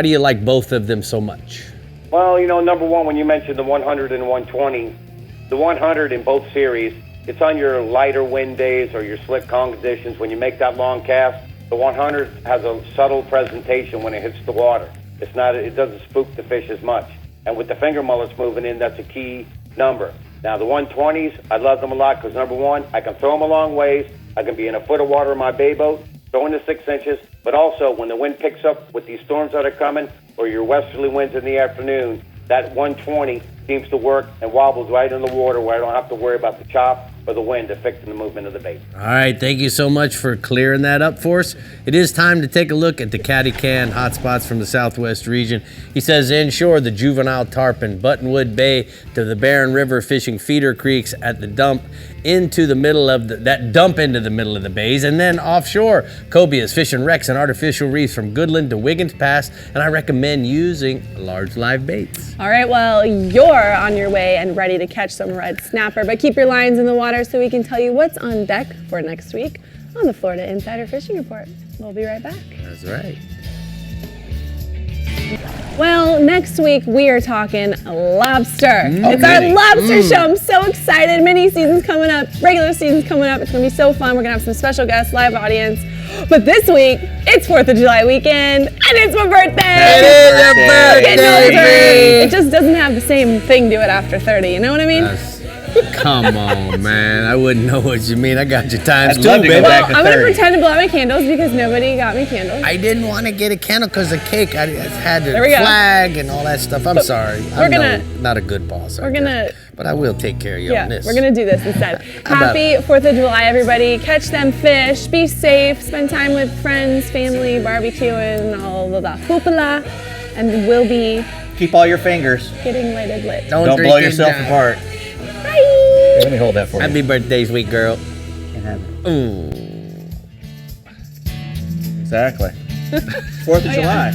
you like both of them so much? Well, you know, number one, when you mentioned the 100 and 120, the 100 in both series, it's on your lighter wind days or your slick conditions. When you make that long cast, the 100 has a subtle presentation when it hits the water. It doesn't spook the fish as much. And with the finger mullets moving in, that's a key number. Now, the 120s, I love them a lot because, number one, I can throw them a long ways. I can be in a foot of water in my bay boat, throwing the 6 inches. But also, when the wind picks up with these storms that are coming or your westerly winds in the afternoon, that 120 seems to work and wobbles right in the water where I don't have to worry about the chop or the wind affecting the movement of the bait. All right, thank you so much for clearing that up for us. It is time to take a look at the catty can hotspots from the southwest region. He says inshore, the juvenile tarpon, Buttonwood Bay to the Barren River fishing feeder creeks at the dump into the middle of that dump into the middle of the bays, and then offshore, cobias, fishing wrecks, and artificial reefs from Goodland to Wiggins Pass, and I recommend using large live baits. All right, well, you're on your way and ready to catch some red snapper, but keep your lines in the water so we can tell you what's on deck for next week on the Florida Insider Fishing Report. We'll be right back. That's right. Well, next week we are talking lobster. It's our lobster show. I'm so excited. Mini season's coming up, regular season's coming up. It's gonna be so fun. We're gonna have some special guests, live audience. But this week, it's 4th of July weekend, and it's my birthday. It is your birthday. It just doesn't have the same thing to it after 30, you know what I mean? Come on, man. I wouldn't know what you mean. I got your times. Well, I'm gonna pretend to blow out my candles because nobody got me candles. I didn't want to get a candle because the cake. I had to There we go. flag and all that stuff. I'm sorry. I'm not a good boss. We're gonna. But I will take care of you on this. We're gonna do this instead. Happy 4th of July, everybody. Catch them fish, be safe, spend time with friends, family, barbecuing, all of the hoopla, and we'll be Keep all your fingers. getting lighted lit. Don't blow yourself apart. Bye. Let me hold that for you. Happy birthday, sweet girl. Can't have it. Ooh. Exactly. 4th of July.